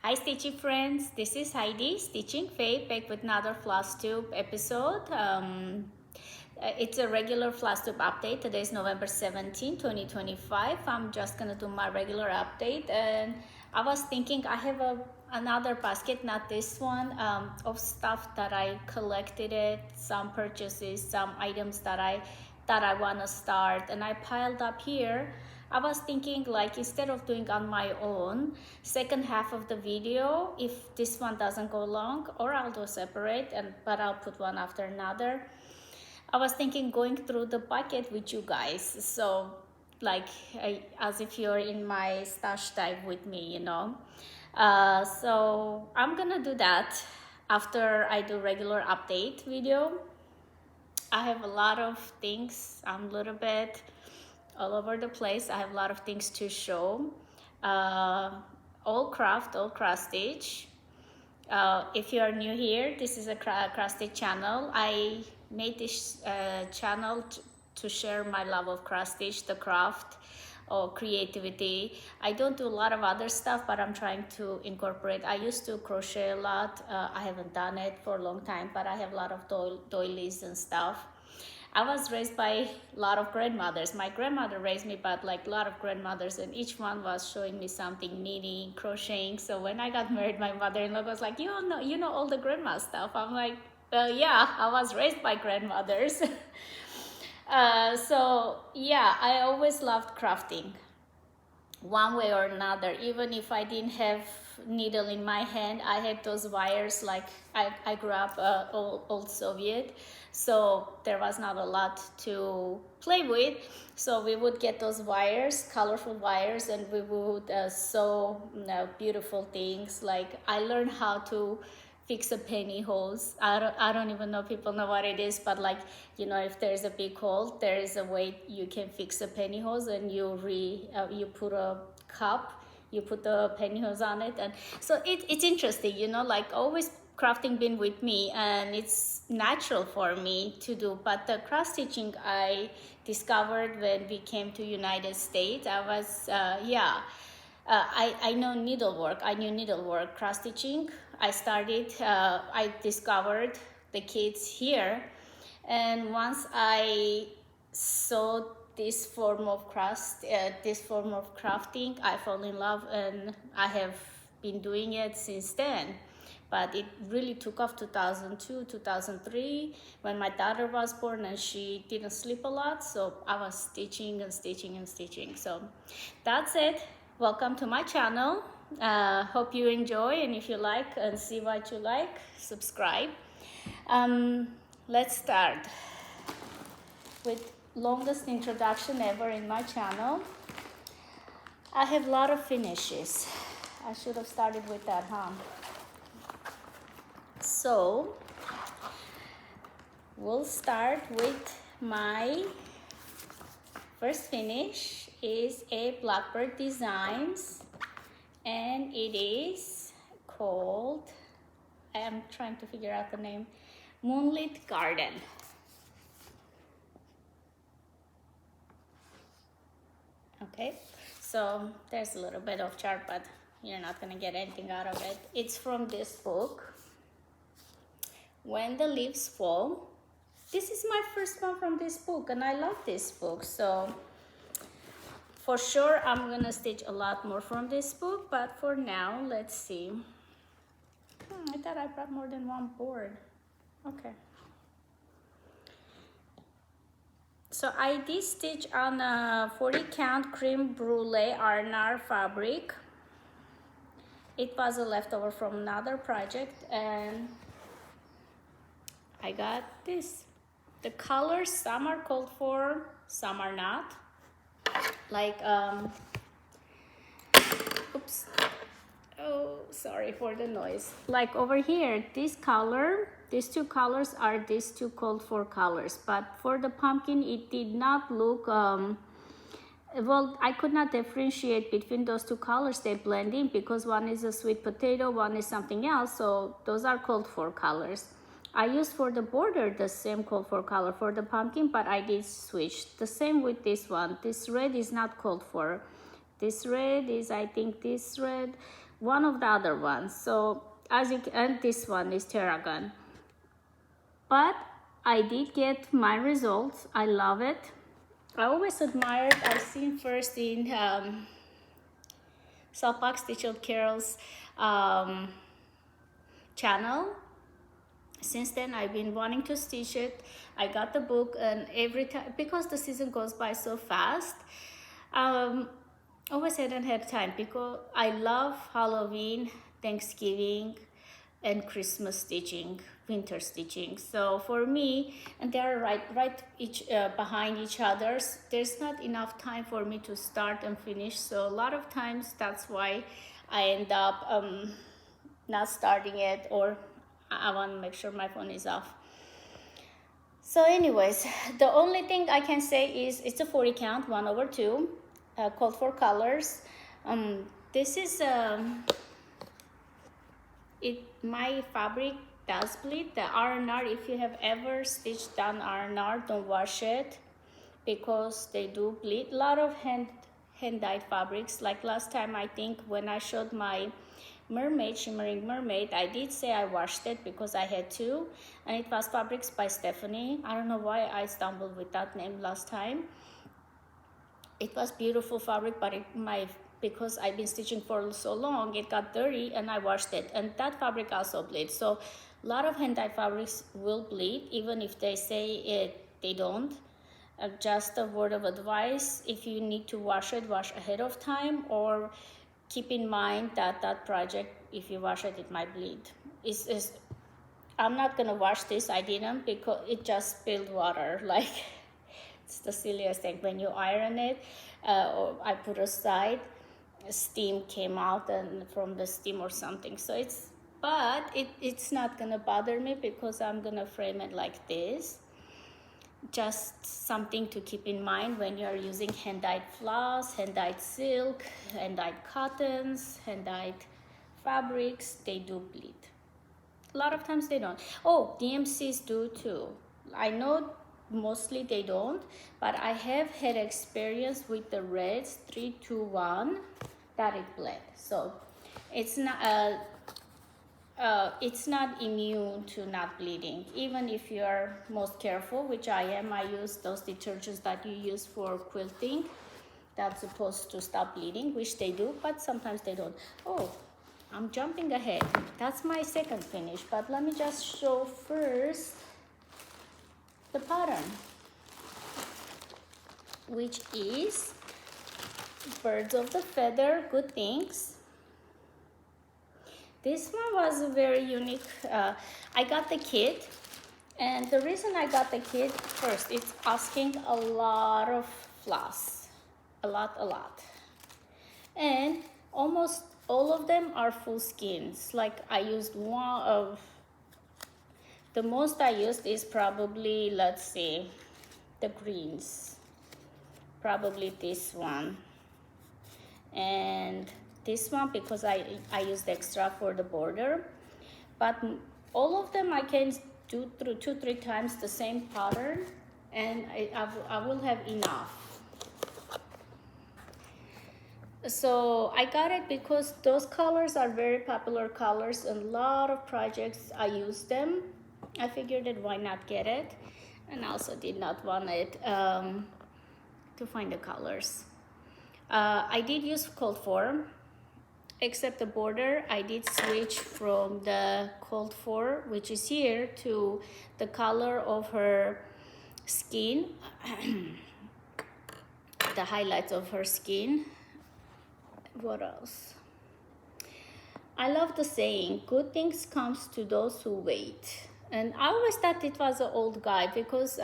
Hi Stitchy friends, this is Heidi, Stitching Faith, back with another Flosstube episode. It's a regular Flosstube update. Today is November 17, 2025. I'm just gonna do my regular update, and I was thinking I have another basket, not this one, of stuff that I collected it, some purchases, some items that I wanna start, and I piled up here. I was thinking, like, instead of doing on my own second half of the video, if this one doesn't go long, or I'll do separate, but I'll put one after another. I was thinking going through the bucket with you guys, so like as if you're in my stash dive with me, you know. So I'm gonna do that after I do regular update video. I have a lot of things. I'm a little bit all over the place. I have a lot of things to show. All craft, all cross stitch. If you are new here, this is a cross stitch channel. I made this channel to share my love of cross stitch, the craft or creativity. I don't do a lot of other stuff, but I'm trying to incorporate. I used to crochet a lot. I haven't done it for a long time, but I have a lot of doilies and stuff. I was raised by a lot of grandmothers. My grandmother raised me, but like a lot of grandmothers, and each one was showing me something, knitting, crocheting. So when I got married, my mother-in-law was like, you know all the grandma stuff. I'm like, well, yeah, I was raised by grandmothers. So yeah, I always loved crafting one way or another. Even if I didn't have needle in my hand, I had those wires. Like I grew up old Soviet, so there was not a lot to play with, so we would get those wires, colorful wires, and we would sew beautiful things. Like I learned how to fix a pantyhose. I don't even know if people know what it is, but like, you know, if there's a big hole, there is a way you can fix a pantyhose, and you put a cup, you put the pantyhose on it. And so it's interesting, you know, like always crafting been with me, and it's natural for me to do. But the cross stitching I discovered when we came to United States. I was I know needlework. I knew needlework, cross stitching. I discovered the kids here, and once I saw this form of crafting, I fell in love, and I have been doing it since then. But it really took off 2002, 2003, when my daughter was born, and she didn't sleep a lot, so I was stitching and stitching and stitching. So that's it. Welcome to my channel. Hope you enjoy, and if you like and see what you like, subscribe. Let's start with longest introduction ever in my channel. I have a lot of finishes. I should have started with that, huh? So we'll start with my first finish is a Blackbird Designs, and it is called, I am trying to figure out the name, Moonlit Garden. Okay, so there's a little bit of chart, but you're not gonna get anything out of it. It's from this book, When the Leaves Fall. This is my first one from this book, and I love this book. So for sure, I'm gonna stitch a lot more from this book, but for now, let's see. I thought I brought more than one board. Okay. So I did stitch on a 40 count creme brulee Arnar fabric. It was a leftover from another project, and I got this. The colors, some are called for, some are not. Like, oops, oh, sorry for the noise. Like over here, this color, these two colors are these two called for colors. But for the pumpkin, it did not look, well, I could not differentiate between those two colors. They blend in because one is a sweet potato, one is something else. So those are called for colors. I used for the border the same called for color for the pumpkin, but I did switch. The same with this one. This red is not called for. This red is, I think this red one of the other ones. So as you can, and this one is Terragon. But I did get my results. I love it. I always admired. I've seen first in Salpak Stitch of Carol's channel. Since then, I've been wanting to stitch it. I got the book, and every time, because the season goes by so fast, always hadn't had time, because I love Halloween, Thanksgiving, and Christmas stitching, winter stitching. So for me, and they're right behind each other, there's not enough time for me to start and finish. So a lot of times that's why I end up not starting it, or I want to make sure my phone is off. So anyways, the only thing I can say is it's a 40 count, 1/2, called for colors. This is my fabric does bleed. The R&R, if you have ever stitched down R&R, don't wash it, because they do bleed. A lot of hand dyed fabrics, like last time, I think when I showed my mermaid, shimmering mermaid, I did say I washed it because I had to, and it was Fabrics by Stephanie. I don't know why I stumbled with that name last time. It was beautiful fabric, but because I've been stitching for so long, it got dirty, and I washed it, and that fabric also bleeds. So a lot of hand dyed fabrics will bleed, even if they say they don't. Just a word of advice: if you need to wash it, wash ahead of time, or keep in mind that that project, if you wash it, it might bleed. I'm not gonna wash this. I didn't, because it just spilled water. Like, it's the silliest thing. When you iron it, or I put aside, steam came out, and from the steam or something. So it's not gonna bother me, because I'm gonna frame it like this. Just something to keep in mind when you're using hand-dyed floss, hand-dyed silk, hand-dyed cottons, hand-dyed fabrics. They do bleed. A lot of times they don't. Oh, DMCs do too. I know mostly they don't, but I have had experience with the reds 321 that it bled. So it's not immune to not bleeding, even if you are most careful, which I am. I use those detergents that you use for quilting that's supposed to stop bleeding, which they do, but sometimes they don't. Oh, I'm jumping ahead. That's my second finish, but let me just show first the pattern, which is Birds of the Feather, Good Things. This one was very unique. I got the kit, and the reason I got the kit, first, it's asking a lot of floss, a lot. And almost all of them are full skins. Like, I used one of, the most I used is probably, let's see, the greens. Probably this one. And this one, because I used extra for the border. But all of them I can do through 2-3 times the same pattern, and I will have enough. So I got it because those colors are very popular colors, and a lot of projects I use them. I figured that why not get it, and also did not want it to find the colors. I did use cold form, except the border. I did switch from the cold for, which is here, to the color of her skin, the highlights of her skin. What else? I love the saying, good things comes to those who wait. And I always thought it was an old guy, because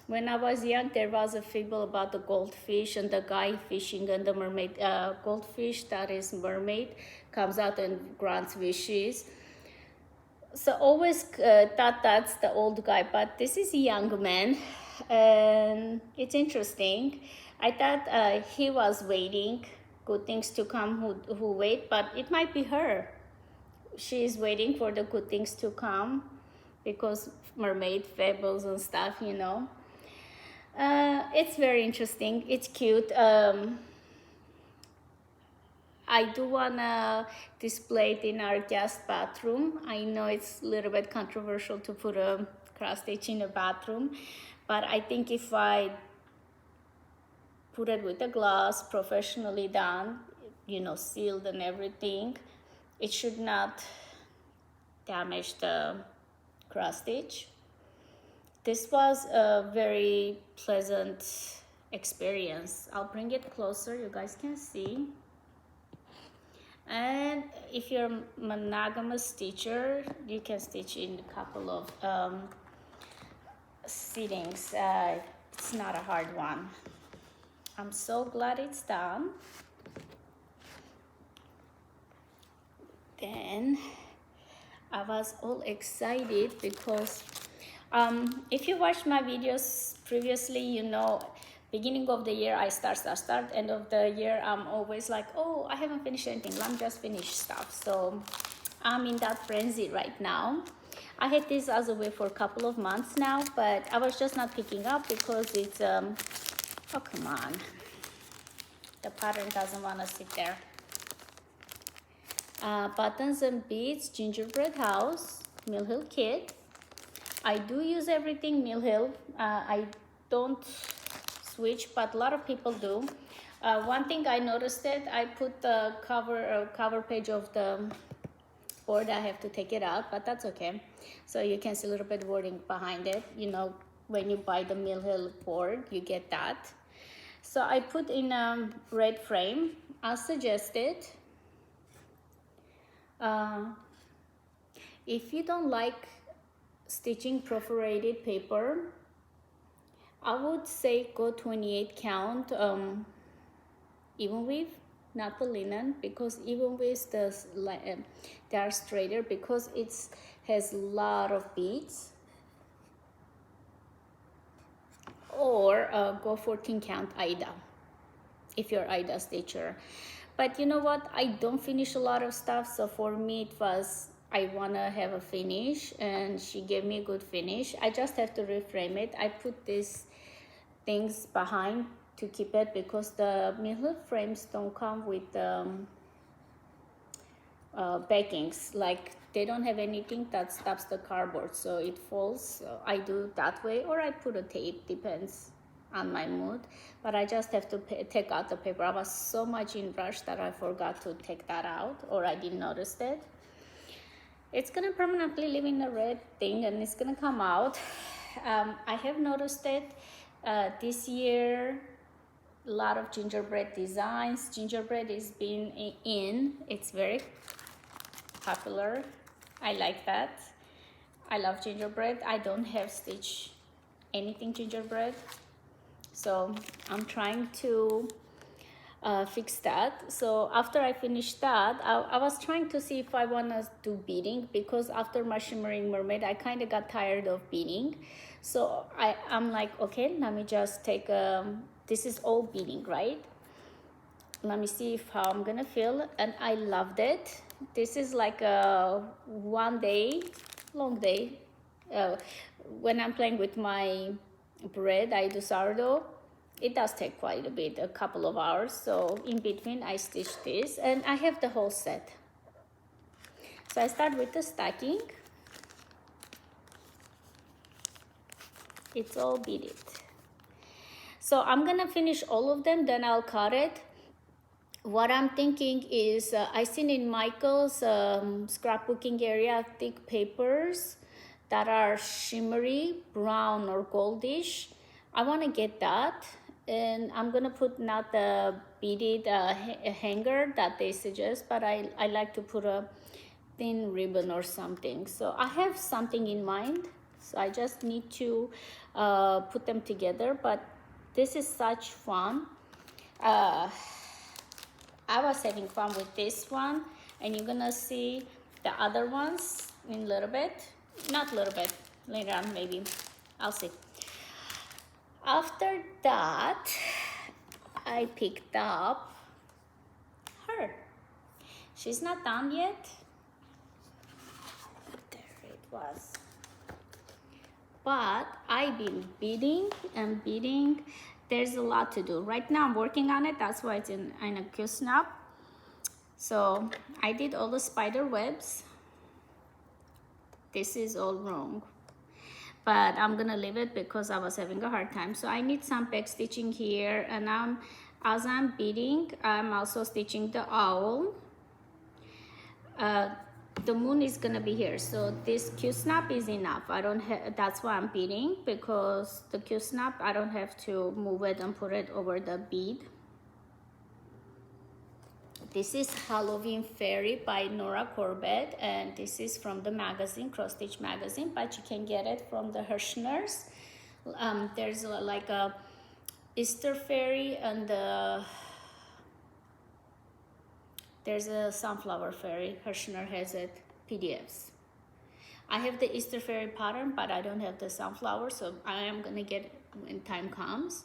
when I was young, there was a fable about the goldfish and the guy fishing, and the mermaid, goldfish that is mermaid, comes out and grants wishes. So always thought that's the old guy, but this is a young man, and it's interesting. I thought he was waiting, good things to come who wait, but it might be her. She is waiting for the good things to come, because mermaid fables and stuff, you know. It's very interesting. It's cute. I do wanna display it in our guest bathroom. I know it's a little bit controversial to put a cross stitch in a bathroom, but I think if I put it with the glass, professionally done, you know, sealed and everything, it should not damage the cross stitch. This was a very pleasant experience. I'll bring it closer, you guys can see. And if you're a monogamous stitcher, you can stitch in a couple of settings. It's not a hard one. I'm so glad it's done. Then I was all excited because if you watched my videos previously, you know, beginning of the year I start, end of the year I'm always like, oh, I haven't finished anything, let me just finish stuff. So I'm in that frenzy right now. I had this as a way for a couple of months now, but I was just not picking up because it's oh, come on, the pattern doesn't want to sit there. Buttons and beads, Gingerbread House, Mill Hill kit. I do use everything Mill Hill. I don't switch, but a lot of people do. One thing I noticed that I put the cover page of the board. I have to take it out, but that's okay. So you can see a little bit wording behind it. You know, when you buy the Mill Hill board, you get that. So I put in a red frame as suggested. If you don't like stitching perforated paper, I would say go 28 count even weave, not the linen, because even with the they are straighter because it has a lot of beads. Or go 14 count Ida if you're Ida stitcher. But you know what, I don't finish a lot of stuff, so for me it was, I want to have a finish, and she gave me a good finish. I just have to reframe it. I put these things behind to keep it because the Mill Hill frames don't come with backings, like they don't have anything that stops the cardboard, so it falls. So I do that way, or I put a tape, depends on my mood, but I just have to take out the paper. I was so much in rush that I forgot to take that out, or I didn't notice that. It's gonna permanently live in the red thing and it's gonna come out. I have noticed that this year a lot of gingerbread designs. Gingerbread is being in, it's very popular. I like that. I love gingerbread. I don't have stitch anything gingerbread, so I'm trying to fix that. So after I finished that, I was trying to see if I want to do beading, because after my shimmering mermaid I kind of got tired of beading. So I'm like, okay, let me just take this is all beading, right? Let me see if how I'm gonna feel. And I loved it. This is like a long day. When I'm playing with my bread, I do sourdough. It does take quite a bit, a couple of hours. So in between I stitch this, and I have the whole set. So I start with the stacking. It's all beaded. So I'm gonna finish all of them, then I'll cut it. What I'm thinking is, I seen in Michael's scrapbooking area thick papers that are shimmery, brown or goldish. I want to get that, and I'm gonna put not the beaded hanger that they suggest, but I like to put a thin ribbon or something. So I have something in mind, so I just need to put them together. But this is such fun. I was having fun with this one, and you're gonna see the other ones in a little bit. Not a little bit, later on maybe. I'll see. After that, I picked up her. She's not done yet. There it was. But I've been beading and beading. There's a lot to do. Right now I'm working on it. That's why it's in a queue snap. So I did all the spider webs. This is all wrong, but I'm gonna leave it because I was having a hard time. So I need some back stitching here, and as I'm beading, I'm also stitching the owl. The moon is gonna be here, so this Q-snap is enough. I don't have, that's why I'm beading, because the Q-snap, I don't have to move it and put it over the bead. This is Halloween Fairy by Nora Corbett, and this is from the magazine, Cross Stitch magazine, but you can get it from the Hirschner's. There's like a Easter Fairy, and there's a Sunflower Fairy. Hirschner has it, PDFs. I have the Easter Fairy pattern, but I don't have the Sunflower, so I am gonna get it when time comes.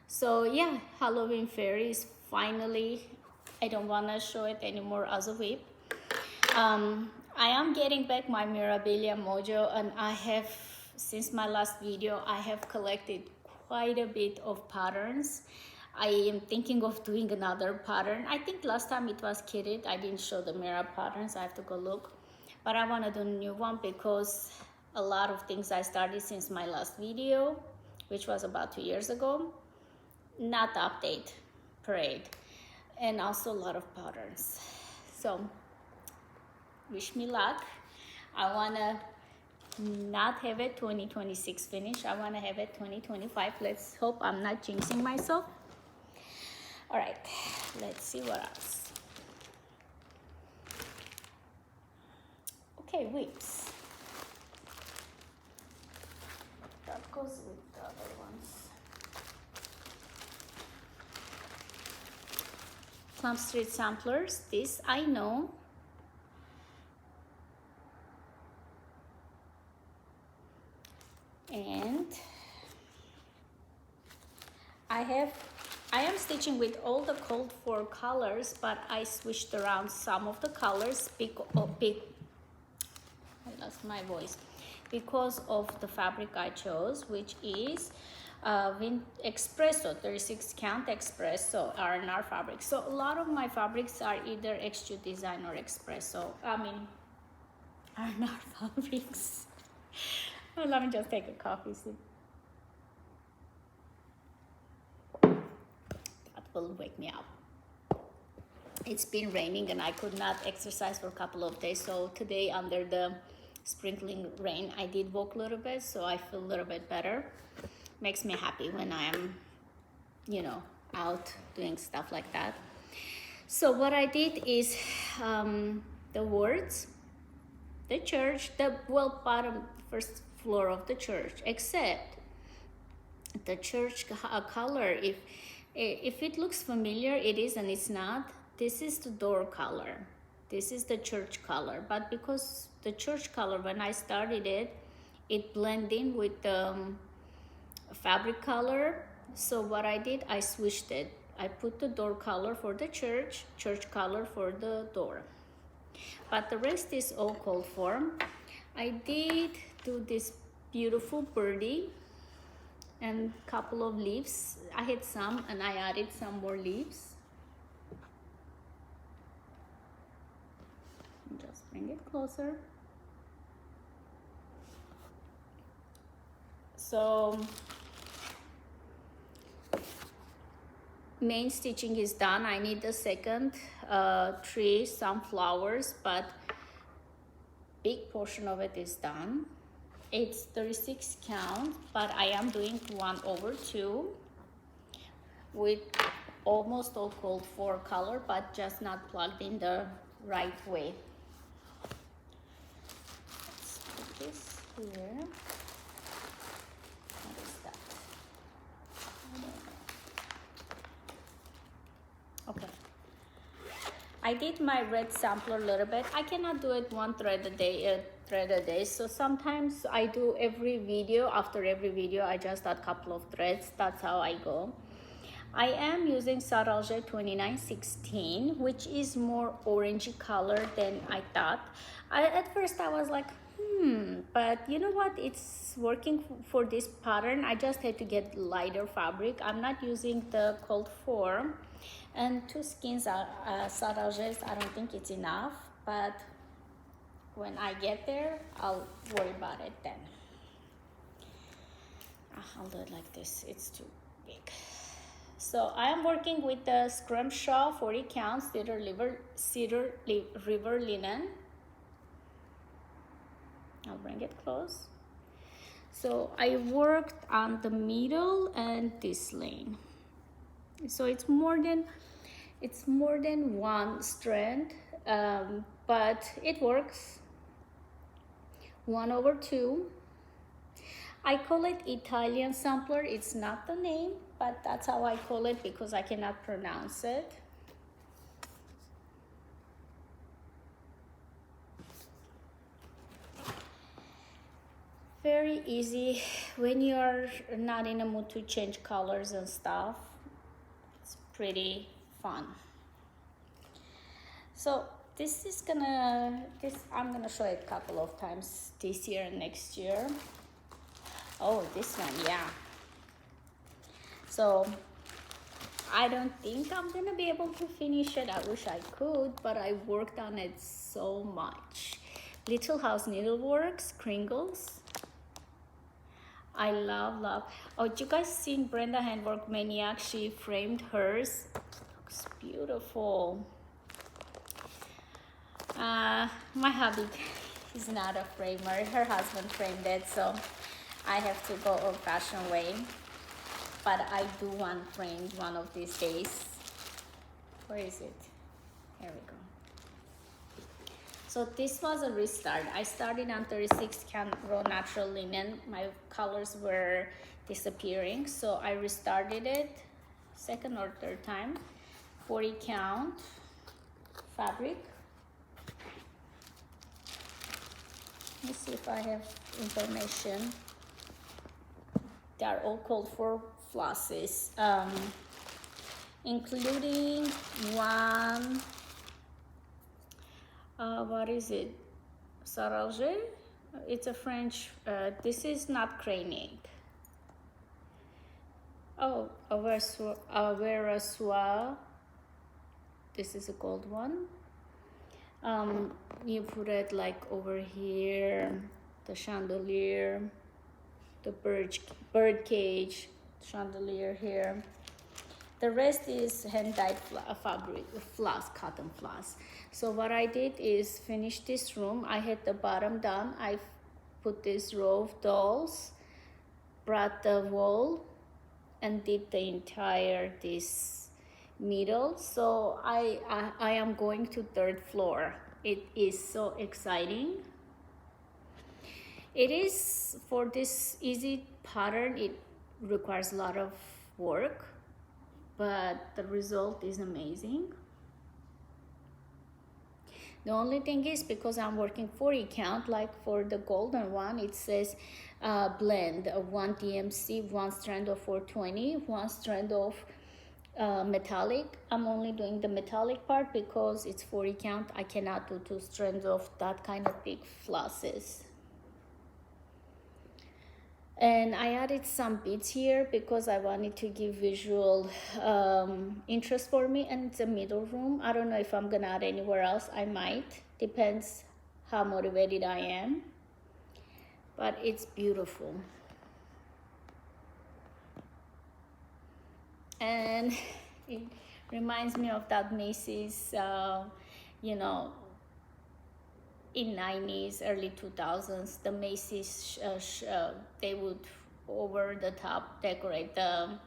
So yeah, Halloween Fairy is finally, I don't want to show it anymore as a whip. I am getting back my Mirabilia mojo, and I have, since my last video, I have collected quite a bit of patterns. I am thinking of doing another pattern. I think last time it was kitted. I didn't show the Mira patterns. I have to go look. But I want to do a new one because a lot of things I started since my last video, which was about 2 years ago. Not update, parade. And also a lot of patterns. So wish me luck. I want to not have it 2026 finish. I want to have it 2025. Let's hope I'm not jinxing myself. All right, let's see what else. Okay, whips. That goes with the other ones. Plum Street samplers, this I know. And I am stitching with all the cold 4 colors, but I switched around some of the colors I lost my voice, because of the fabric I chose, which is Espresso, 36 count Espresso R&R fabric. So a lot of my fabrics are either Extrude Design or Espresso. I mean, R&R fabrics. Well, let me just take a coffee sip. That will wake me up. It's been raining and I could not exercise for a couple of days. So today, under the sprinkling rain, I did walk a little bit, so I feel a little bit better. Makes me happy when I am, out doing stuff like that. So what I did is the words, the church, bottom first floor of the church, except the church color. If it looks familiar, it is and it's not. This is the door color. This is the church color. But because the church color, when I started it, it blended in with the fabric color. So what I did, I switched it. I put the door color for the church color for the door. But the rest is all cold form. I did do this beautiful birdie and couple of leaves. I had some and I added some more leaves. Just bring it closer. So main stitching is done. I need the second tree, sunflowers, but big portion of it is done. It's 36 count, but I am doing 1/2 with almost all cold 4 color, but just not plugged in the right way. Let's put this here. What is that? I don't know. Okay. I did my red sampler a little bit. I cannot do it one thread a day. So sometimes I do every video. After every video, I just add a couple of threads. That's how I go. I am using Saralje 2916, which is more orangey color than I thought. At first I was like, but you know what? It's working for this pattern. I just had to get lighter fabric. I'm not using the cold form And 2 skins are sarrages. I don't think it's enough, but when I get there, I'll worry about it then. I'll do it like this, it's too big. So I am working with the Scrumshaw 40 count Cedar River linen. I'll bring it close. So I worked on the middle and this lane. So it's more than one strand, but it works. 1/2. I call it Italian sampler. It's not the name, but that's how I call it because I cannot pronounce it. Very easy when you're not in a mood to change colors and stuff. It's pretty fun. So I'm gonna show it a couple of times this year and next year. Oh, this one, yeah. So I don't think I'm gonna be able to finish it. I wish I could, but I worked on it so much. Little House Needleworks, Kringles. I love. Oh, you guys seen Brenda Handwork Maniac? She framed hers. Looks beautiful. My hubby is not a framer. Her husband framed it, so I have to go old-fashioned way. But I do want framed one of these days. Where is it? Here we go. So this was a restart. I started on 36 count raw natural linen. My colors were disappearing, so I restarted it second or third time. 40 count fabric. Let me see if I have information. They are all called for flosses, including one. What is it? Sarrage? It's a French. This is not craning. Oh, Avera Soie. This is a gold one. You put it like over here, the chandelier, the bird cage, chandelier here. The rest is hand-dyed fabric, floss, cotton floss. So what I did is finish this room. I had the bottom done. I put this row of dolls, brought the wall, and did the entire this middle. So I am going to 3rd floor. It is so exciting. It is, for this easy pattern, it requires a lot of work, but the result is amazing. The only thing is, because I'm working 40 count, like for the golden one, it says blend 1 DMC, 1 strand of 420, 1 strand of metallic. I'm only doing the metallic part because it's 40 count. I cannot do 2 strands of that kind of big flosses. And I added some beads here because I wanted to give visual interest for me, and it's a middle room. I don't know if I'm gonna add anywhere else. I might, depends how motivated I am, but it's beautiful. And it reminds me of that Macy's, you know, in 90s, early 2000s, the Macy's, they would over the top decorate the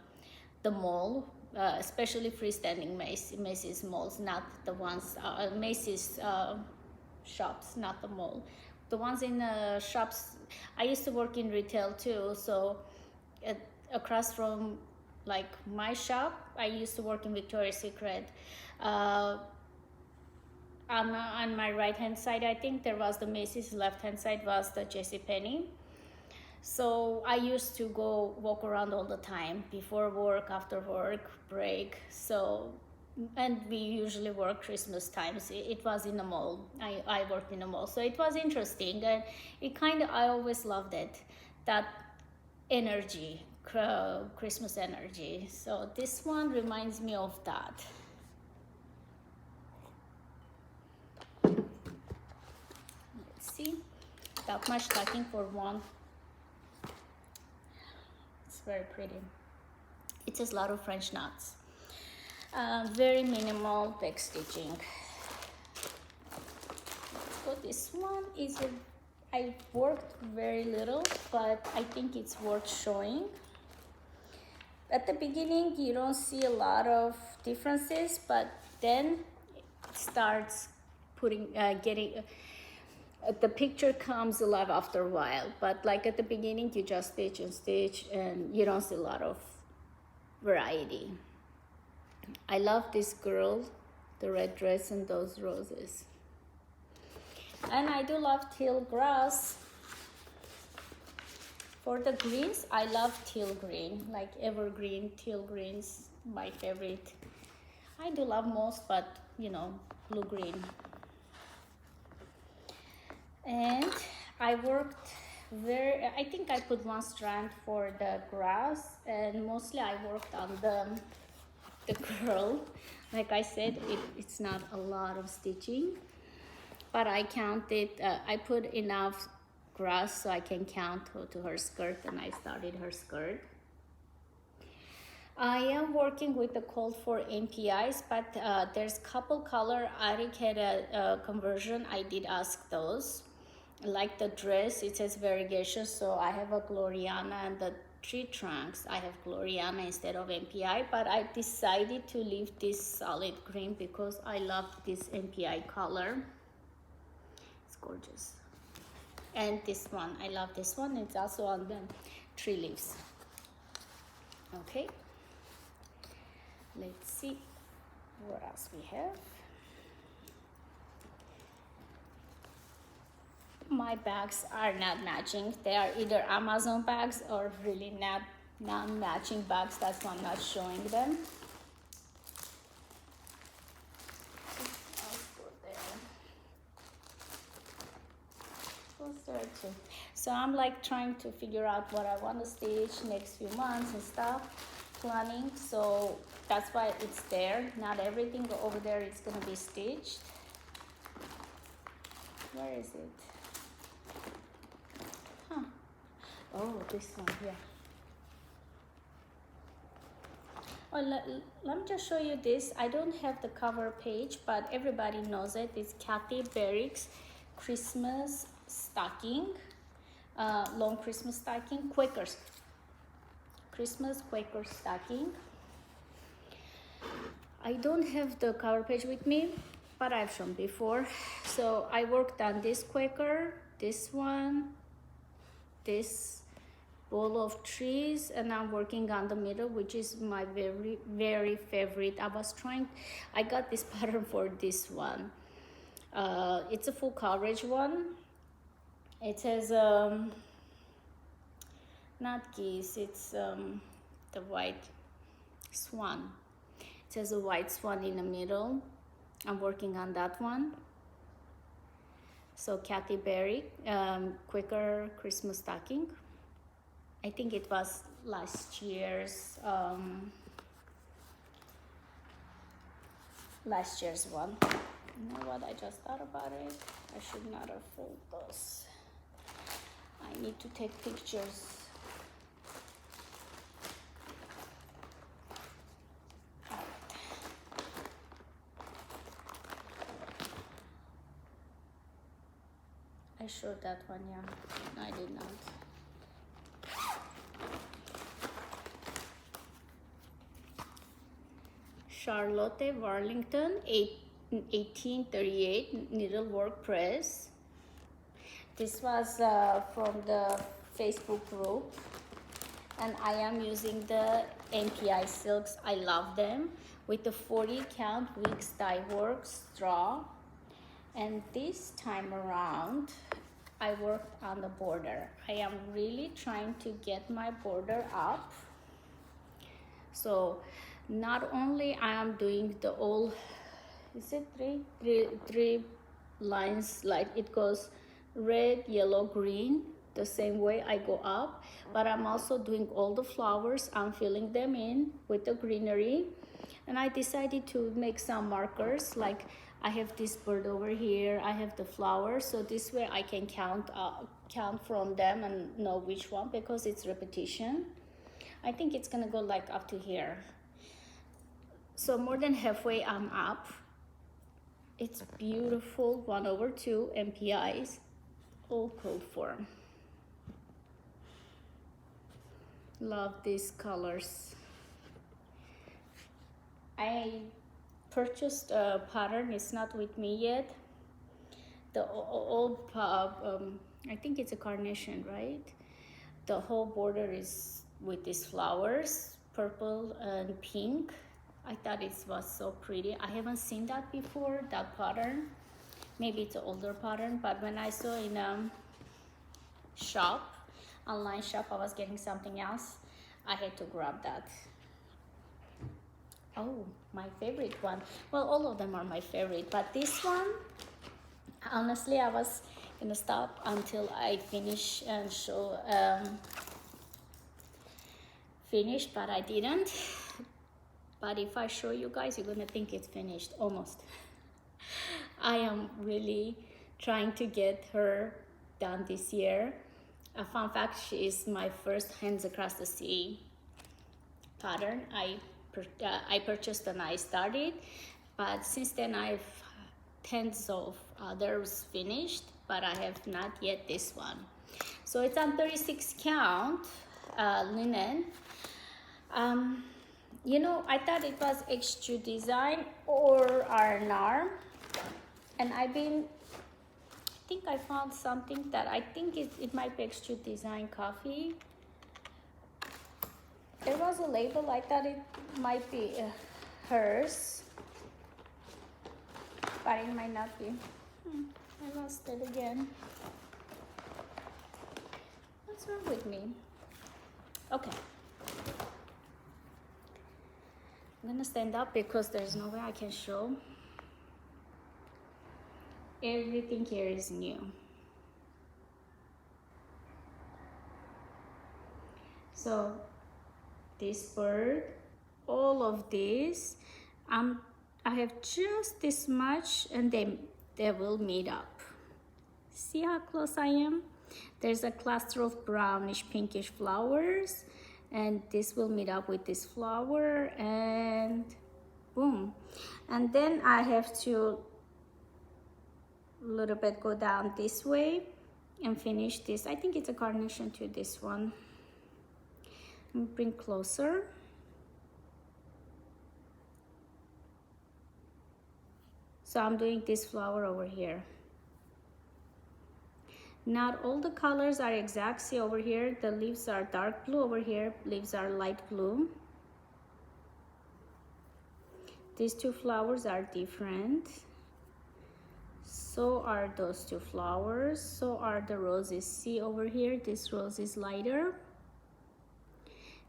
mall, especially freestanding Macy's malls, not the ones, Macy's shops, not the mall. The ones in shops, I used to work in retail too, so across from like my shop, I used to work in Victoria's Secret. On my right hand side, I think there was the Macy's, left hand side was the JCPenney. So I used to go walk around all the time, before work, after work, break. So, and we usually work Christmas times. It was in the mall. I worked in the mall, so it was interesting, and it kind of, I always loved it, that energy, Christmas energy. So this one reminds me of that. see that much stocking for one. It's very pretty. It has a lot of French knots. Very minimal back stitching. So this one is I worked very little, but I think it's worth showing. At the beginning, you don't see a lot of differences, but then it starts the picture comes alive after a while. But like at the beginning, you just stitch and stitch, and you don't see a lot of variety. I love this girl, the red dress and those roses. And I do love teal grass. For the greens, I love teal green, like evergreen teal greens, my favorite. I do love most, but you know, blue green. And I worked I think I put one strand for the grass, and mostly I worked on the girl. Like I said, it's not a lot of stitching, but I counted, I put enough grass so I can count to her skirt, and I started her skirt. I am working with the code for MPIs, but there's couple color. Arik had a conversion. I did ask those. Like the dress, it says variegation, so I have a Gloriana, and the tree trunks, I have Gloriana instead of MPI, but I decided to leave this solid green because I love this MPI color. It's gorgeous. And this one, I love this one. It's also on the tree leaves. Okay. Let's see what else we have. My bags are not matching. They are either Amazon bags or really non-matching bags. That's why I'm not showing them. So I'm like trying to figure out what I want to stitch next few months and stuff, planning. So that's why it's there. Not everything over there is going to be stitched. Where is it? Huh. Oh, this one here. Oh, let me just show you this. I don't have the cover page, but everybody knows it. It's Kathy Barrick's Christmas stocking, long Christmas stocking, Quakers. Christmas Quaker stocking. I don't have the cover page with me, but I've shown before. So I worked on this Quaker, this one, this bowl of trees, and I'm working on the middle, which is my very, very favorite. I got this pattern for this one. It's a full coverage one. It has not geese, it's the white swan. It has a white swan in the middle. I'm working on that one. So Kathy Berry, Quaker Christmas stocking. I think it was last year's one. You know what, I just thought about it. I should not have folded those. I need to take pictures. I showed that one, yeah. I did not. Charlotte Warrington, 1838 needlework press. This was from the Facebook group, and I am using the MPI silks. I love them, with the 40 count weeks dye work straw. And this time around, I worked on the border. I am really trying to get my border up. So not only I am doing the old, is it three lines, like it goes red, yellow, green, the same way I go up, but I'm also doing all the flowers. I'm filling them in with the greenery. And I decided to make some markers, like I have this bird over here, I have the flowers, so this way I can count from them and know which one, because it's repetition. I think it's gonna go like up to here. So more than halfway I'm up. It's beautiful, 1/2 MPIs, all cold form. Love these colors. I purchased a pattern, it's not with me yet. The old, I think it's a carnation, right? The whole border is with these flowers, purple and pink. I thought it was so pretty. I haven't seen that before, that pattern. Maybe it's an older pattern, but when I saw in a shop, online shop, I was getting something else, I had to grab that. Oh, my favorite one. Well, all of them are my favorite, but this one, honestly, I was gonna stop until I finish and show finished, but I didn't. But if I show you guys, you're gonna think it's finished almost. I am really trying to get her done this year. A fun fact, she is my first Hands Across the Sea pattern. I purchased and I started, but since then I've tens of others finished, but I have not yet this one. So it's on 36 count linen. You know, I thought it was X2 design or R&R, and I think I found something that I think it might be X2 design coffee. There was a label, I thought it might be hers, but it might not be. I lost it again. What's wrong with me? Okay. I'm gonna stand up because there's no way I can show. Everything here is new. So this bird, all of this, I have just this much, and they will meet up. See how close I am? There's a cluster of brownish pinkish flowers, and this will meet up with this flower, and boom. And then I have to a little bit go down this way and finish this. I think it's a carnation to this one. Bring closer. So I'm doing this flower over here. Not all the colors are exact. See over here, the leaves are dark blue. Over here, leaves are light blue. These two flowers are different. So are those two flowers. So are the roses. See over here, this rose is lighter.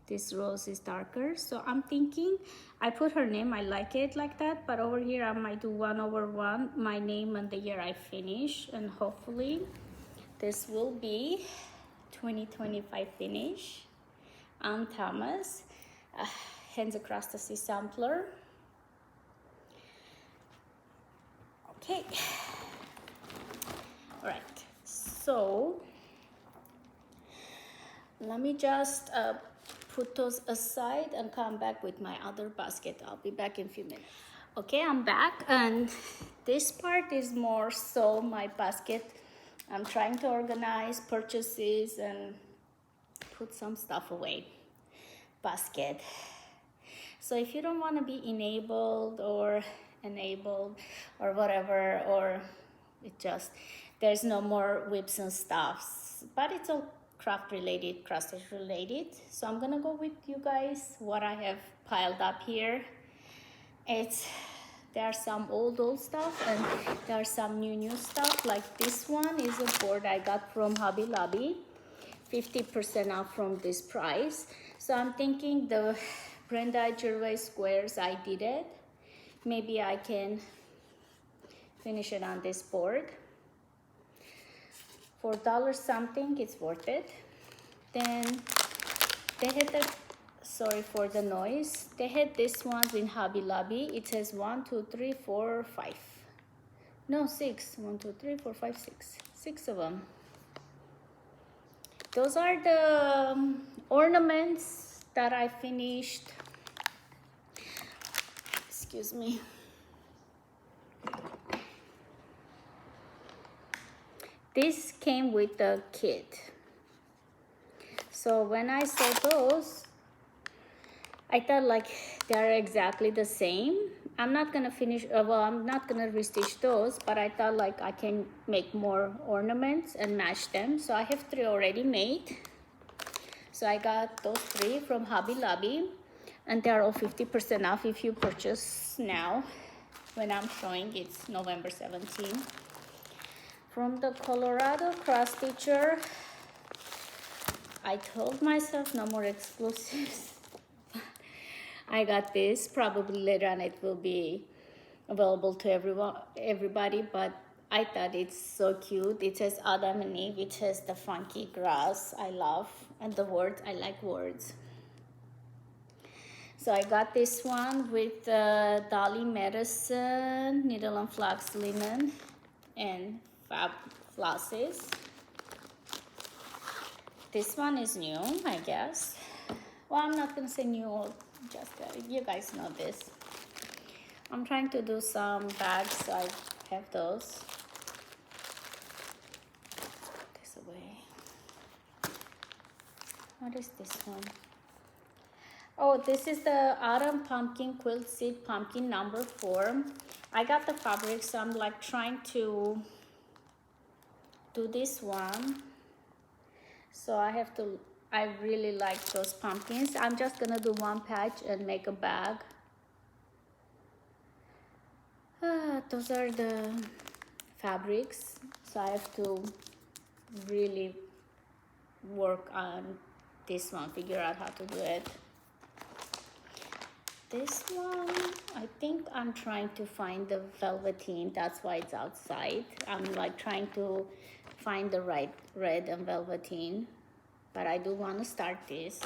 This rose is darker. So I'm thinking, I put her name, I like it like that, but over here I might do 1/1, my name and the year I finish, and hopefully this will be 2025 finish. I'm Thomas, Hands Across the Sea sampler. Okay, all right, so let me just put those aside and come back with my other basket. I'll be back in a few minutes. Okay, I'm back, and this part is more so my basket. I'm trying to organize purchases and put some stuff away. Basket. So if you don't want to be enabled or whatever, or it just, there's no more whips and stuffs, but it's all craft related, cross stitch related. So I'm gonna go with you guys what I have piled up here. There are some old stuff, and there are some new stuff. Like this one is a board I got from Hobby Lobby, 50% off from this price. So I'm thinking the Brenda Gervais squares, I did it. Maybe I can finish it on this board. For $1 something, it's worth it. Then they had the, sorry for the noise, they had this ones in Hobby Lobby. It says 1, 2, 3, 4, 5. No, 6. 1, 2, 3, 4, 5, 6. 6 of them. Those are the ornaments that I finished. Excuse me. This came with the kit. So when I saw those, I thought like they're exactly the same. I'm not gonna finish, I'm not gonna restitch those, but I thought like I can make more ornaments and match them. So I have 3 already made. So I got those 3 from Hobby Lobby, and they're all 50% off if you purchase now. When I'm showing, it's November 17. From the Colorado Cross Stitcher, I told myself no more exclusives. I got this. Probably later on it will be available to everybody, but I thought it's so cute. It says Adam and Eve. It says the funky grass. I love, and the words, I like words. So I got this one with Dolly Medicine, needle and flax linen, and fab flosses. This one is new, I guess. Well, I'm not gonna say new, just you guys know this. I'm trying to do some bags, so I have those. Put this away. What is this one? Oh, this is the Autumn Pumpkin Quilt Seed Pumpkin number 4. I got the fabric, so I'm like trying to do this one. So I really like those pumpkins. I'm just gonna do one patch and make a bag. Those are the fabrics. So I have to really work on this one, figure out how to do it. This one, I think I'm trying to find the velveteen. That's why it's outside. I'm like trying to find the right red and velveteen, but I do want to start this.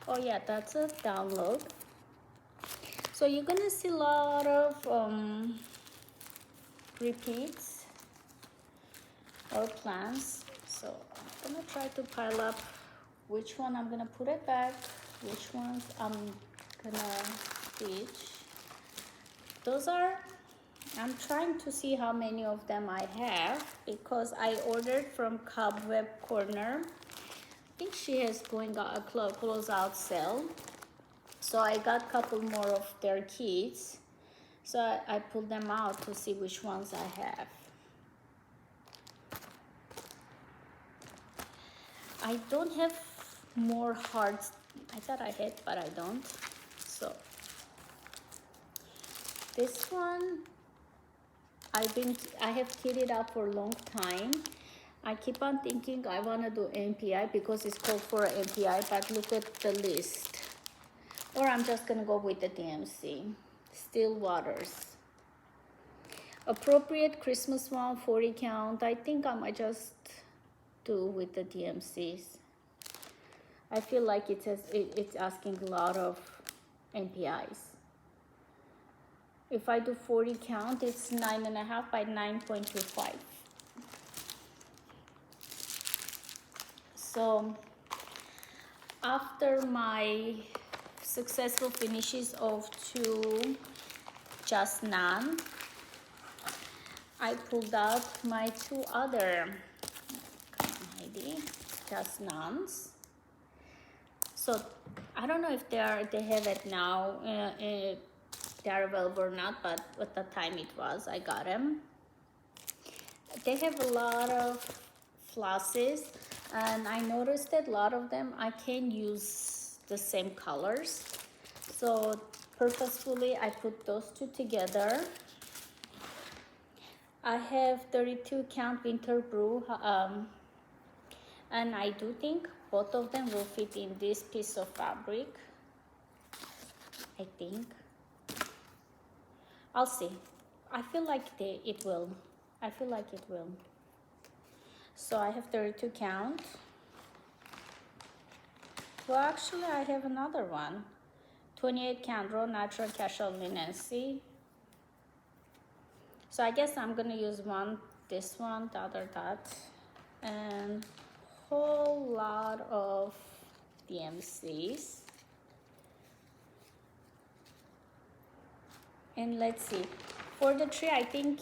Oh yeah, that's a download. So you're gonna see a lot of repeats or plans. So I'm gonna try to pile up which one I'm gonna put it back, which ones I'm gonna stitch. Those are, I'm trying to see how many of them I have, because I ordered from Cobweb Corner. I think she is going a close-out sale. So I got a couple more of their kits. So I pulled them out to see which ones I have. I don't have more hearts. I thought I had, but I don't. So this one, I have kitted up for a long time. I keep on thinking I want to do MPI because it's called for MPI, but look at the list. Or I'm just gonna go with the DMC. Still Waters. Appropriate Christmas one, 40 count. I think I might just do with the DMCs. I feel like it's asking a lot of MPIs. If I do 40 count, it's 9.5 by 9.25. So after my successful finishes of 2 just none, I pulled out my 2 other just nuns. So I don't know if they have it now, they are available or not, but at the time it was, I got them. They have a lot of flosses, and I noticed that a lot of them I can use the same colors. So purposefully I put those 2 together. I have 32 count winter brew, and I do think both of them will fit in this piece of fabric. I think. I'll see. I feel like it will. I feel like it will. So I have 32 count. Well, actually I have another one. 28 count raw natural casual linen. See? So I guess I'm gonna use one, this one, the other that, and whole lot of DMCs. And let's see, for the tree, I think,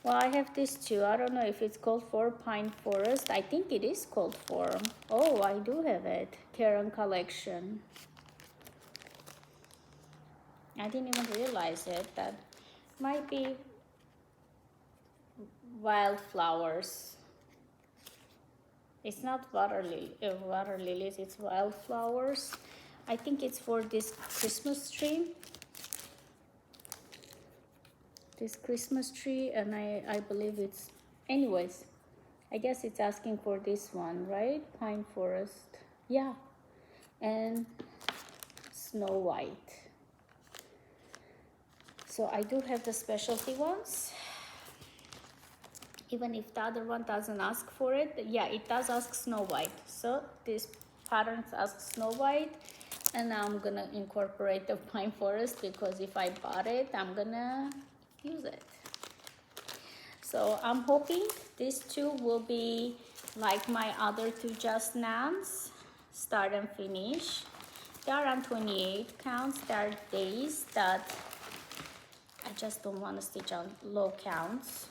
well, I have this too. I don't know if it's called for Pine Forest. I think it is called for. Oh, I do have it. Karen collection. I didn't even realize it. That might be wildflowers. It's not water lilies, it's wildflowers. I think it's for this Christmas tree. This Christmas tree, and I believe it's, anyways, I guess it's asking for this one, right? Pine Forest. Yeah. And Snow White. So I do have the specialty ones. Even if the other one doesn't ask for it. Yeah, it does ask Snow White. So this pattern asks Snow White. And now I'm gonna incorporate the Pine Forest, because if I bought it, I'm gonna use it. So I'm hoping these two will be like my other two Just Nans, start and finish. They are on 28 counts. There are days that I just don't want to stitch on low counts.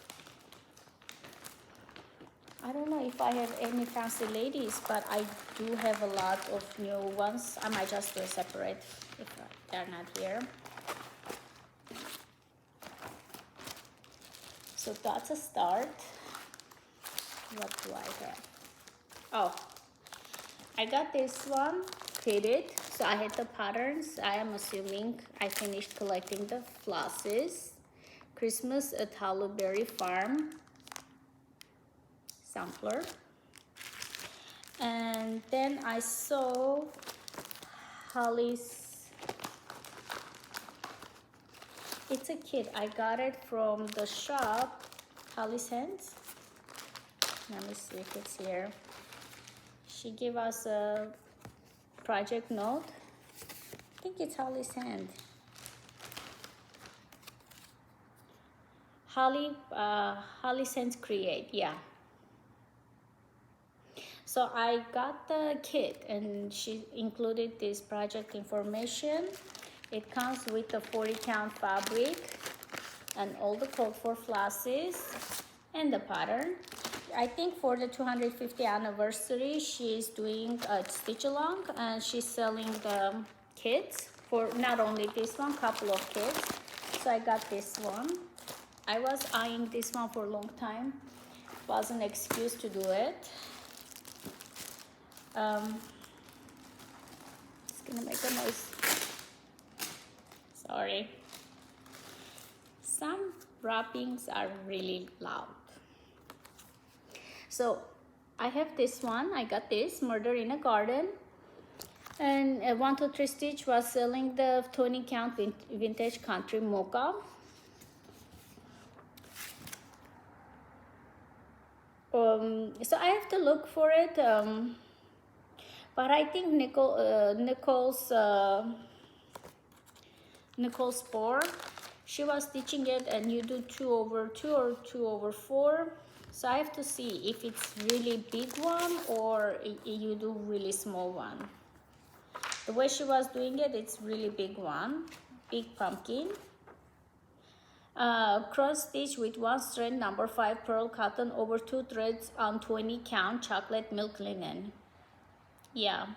I don't know if I have any fancy ladies, but I do have a lot of new ones. I might just do a separate if they're not here. So that's a start. What do I have? Oh, I got this one fitted. So I had the patterns. I am assuming I finished collecting the flosses. Christmas at Hollyberry Farm sampler. And then I saw Holly's, it's a kit. I got it from the shop, Holly's Hands. Let me see if it's here. She gave us a project note. I think it's Holly's Hand. Holly's Hands Create, yeah. So I got the kit and she included this project information. It comes with the 40 count fabric and all the code for flosses and the pattern. I think for the 250th anniversary, she is doing a stitch along and she's selling the kits for not only this one, couple of kits. So I got this one. I was eyeing this one for a long time. Was an excuse to do it. It's gonna make a noise. Sorry. Some wrappings are really loud. So I have this one. I got this Murder in a Garden. And 1, 2, 3 Stitch was selling the 20 count vintage country mocha. So I have to look for it. But I think Nicole's Spore, she was stitching it and you do 2/2 or 2/4. So I have to see if it's really big one or you do really small one. The way she was doing it, it's really big one, big pumpkin. Cross stitch with 1 strand number 5 pearl cotton over 2 threads on 20 count chocolate milk linen. Yeah,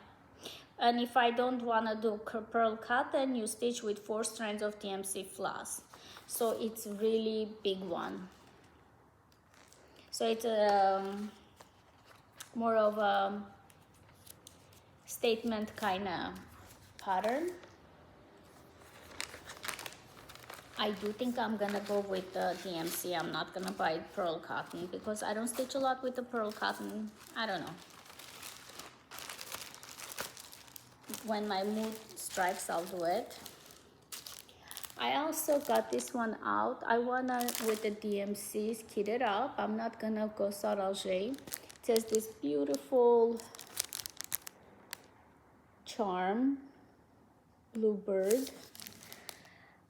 and if I don't want to do pearl cotton, you stitch with 4 strands of TMC floss. So it's really big one. So it's more of a statement kind of pattern. I do think I'm gonna go with the DMC. I'm not gonna buy pearl cotton because I don't stitch a lot with the pearl cotton. I don't know. When my mood strikes, I'll do it. I also got this one out. I wanna, with the DMCs, kit it up. I'm not gonna go Saralge. It says this beautiful charm, Bluebird.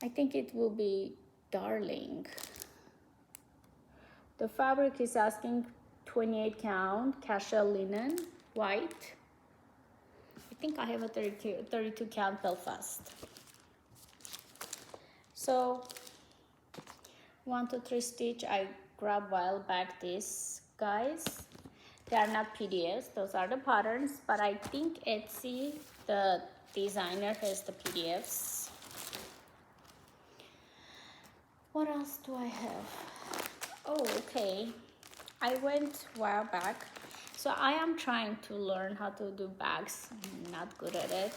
I think it will be Darling. The fabric is asking 28 count, casual linen, white. I think I have a 32 count Belfast. So 1, 2, 3 stitch. I grab while back these guys. They are not PDFs, those are the patterns, but I think Etsy, the designer, has the PDFs. What else do I have? Oh, okay. I went a while back. So I am trying to learn how to do bags. I'm not good at it.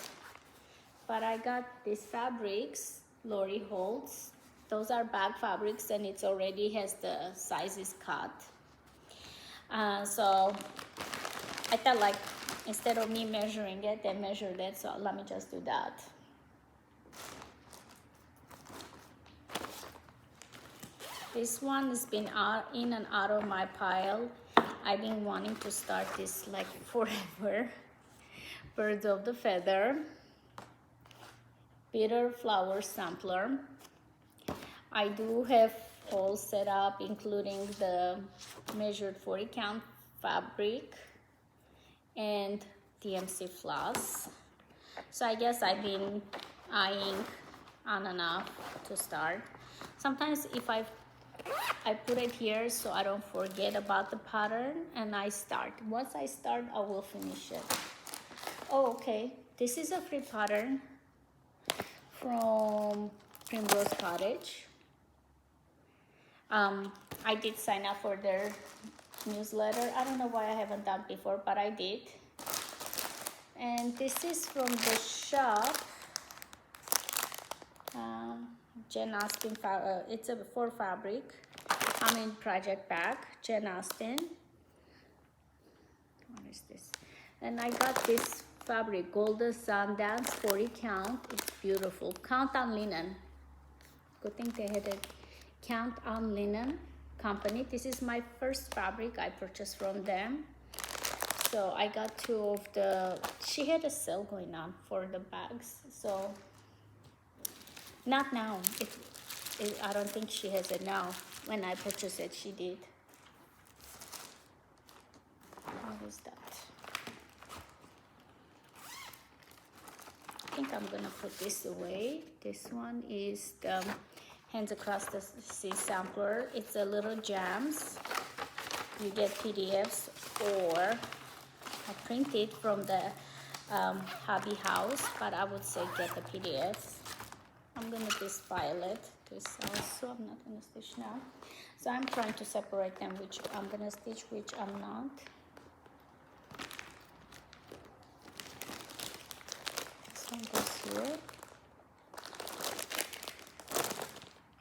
But I got these fabrics, Lori Holtz. Those are bag fabrics and it already has the sizes cut. So I thought, like, instead of me measuring it, they measured it. So let me just do that. This one has been in and out of my pile. I've been wanting to start this like forever. Birds of the Feather. Bitter Flower Sampler. I do have all set up, including the measured 40 count fabric and DMC floss. So I guess I've been eyeing on and off to start. Sometimes if I put it here so I don't forget about the pattern, and I start. Once I start, I will finish it. Oh, okay. This is a free pattern from Kringles Cottage. I did sign up for their newsletter. I don't know why I haven't done before, but I did. And this is from the shop. Jen Austen, it's a for fabric. I'm in project bag, Jen Austen. What is this? And I got this fabric, Golden Sundance 40 count. It's beautiful. Count on Linen. Good thing they had a Count on Linen company. This is my first fabric I purchased from them. So I got 2 of the, she had a sale going on for the bags. So not now. I don't think she has it now. When I purchased it, she did. What is that? I think I'm gonna put this away. This one is the Hands Across the Sea sampler. It's a little jams. You get PDFs, or I print it from the hobby house, but I would say get the PDFs. I'm gonna disfile it. This also, I'm not gonna stitch now. So I'm trying to separate them, which I'm gonna stitch, which I'm not. This one goes here.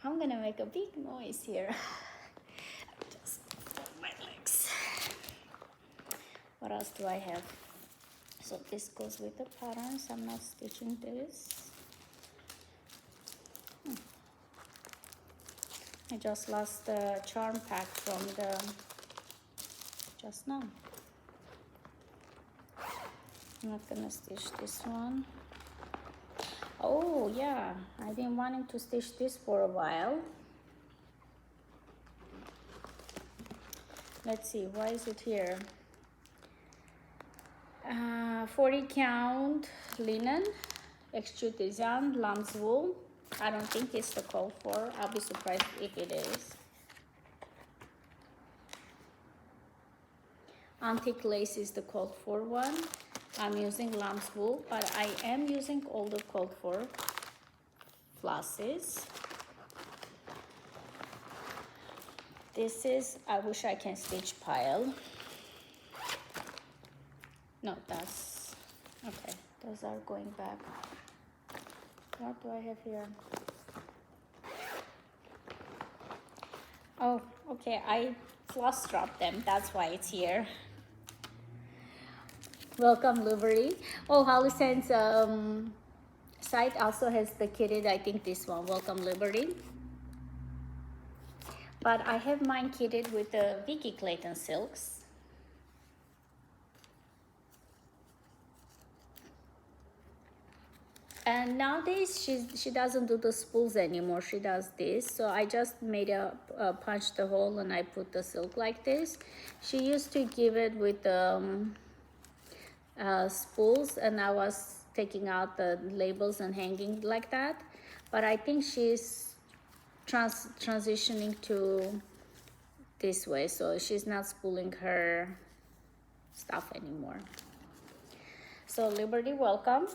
I'm gonna make a big noise here. Just fold my legs. What else do I have? So this goes with the patterns. I'm not stitching this. I just lost the charm pack from the just now. I'm not gonna stitch this one. Oh yeah, I've been wanting to stitch this for a while. Let's see, why is it here? 40 count linen, extrude design, lamb's wool. I don't think it's the call for. I'll be surprised if it is. Antique lace is the called for one. I'm using lamb's wool, but I am using all the called for flosses. This is, I wish I can stitch pile. No, that's, okay, those are going back. What do I have here? Oh, okay, I floss dropped them. That's why it's here. Welcome Livery. Oh, Holly Sands site also has the kitted, I think this one, Welcome Liberty. But I have mine kitted with the Vicky Clayton silks. And nowadays she doesn't do the spools anymore. She does this. So I just made punch the hole and I put the silk like this. She used to give it with spools, and I was taking out the labels and hanging like that. But I think she's transitioning to this way, so she's not spooling her stuff anymore. So Liberty, welcome.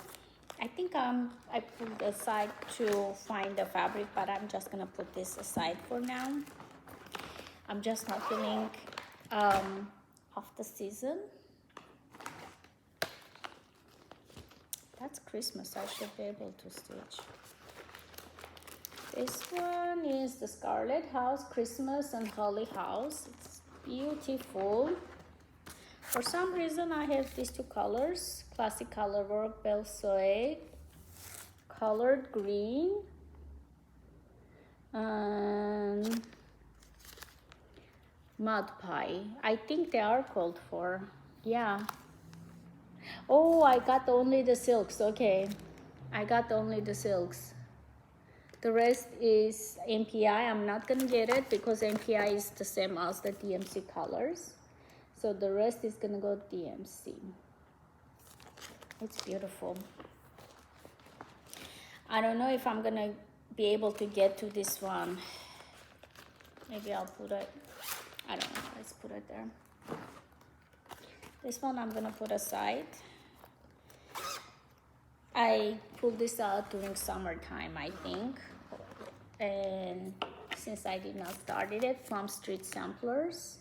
I think I put aside to find the fabric, but I'm just gonna put this aside for now. I'm just not feeling of the season. That's Christmas. I should be able to stitch. This one is the Scarlet House, Christmas and Holly House. It's beautiful. For some reason, I have these two colors: classic color work, Belle Soie, colored green, and mud pie. I think they are called for. Yeah. Oh, I got only the silks. Okay, I got only the silks. The rest is MPI. I'm not gonna get it because MPI is the same as the DMC colors. So the rest is gonna go DMC. It's beautiful. I don't know if I'm gonna be able to get to this one. Maybe I'll put it, I don't know, let's put it there. This one I'm gonna put aside. I pulled this out during summertime, I think. And since I did not start it, Plum Street Samplers.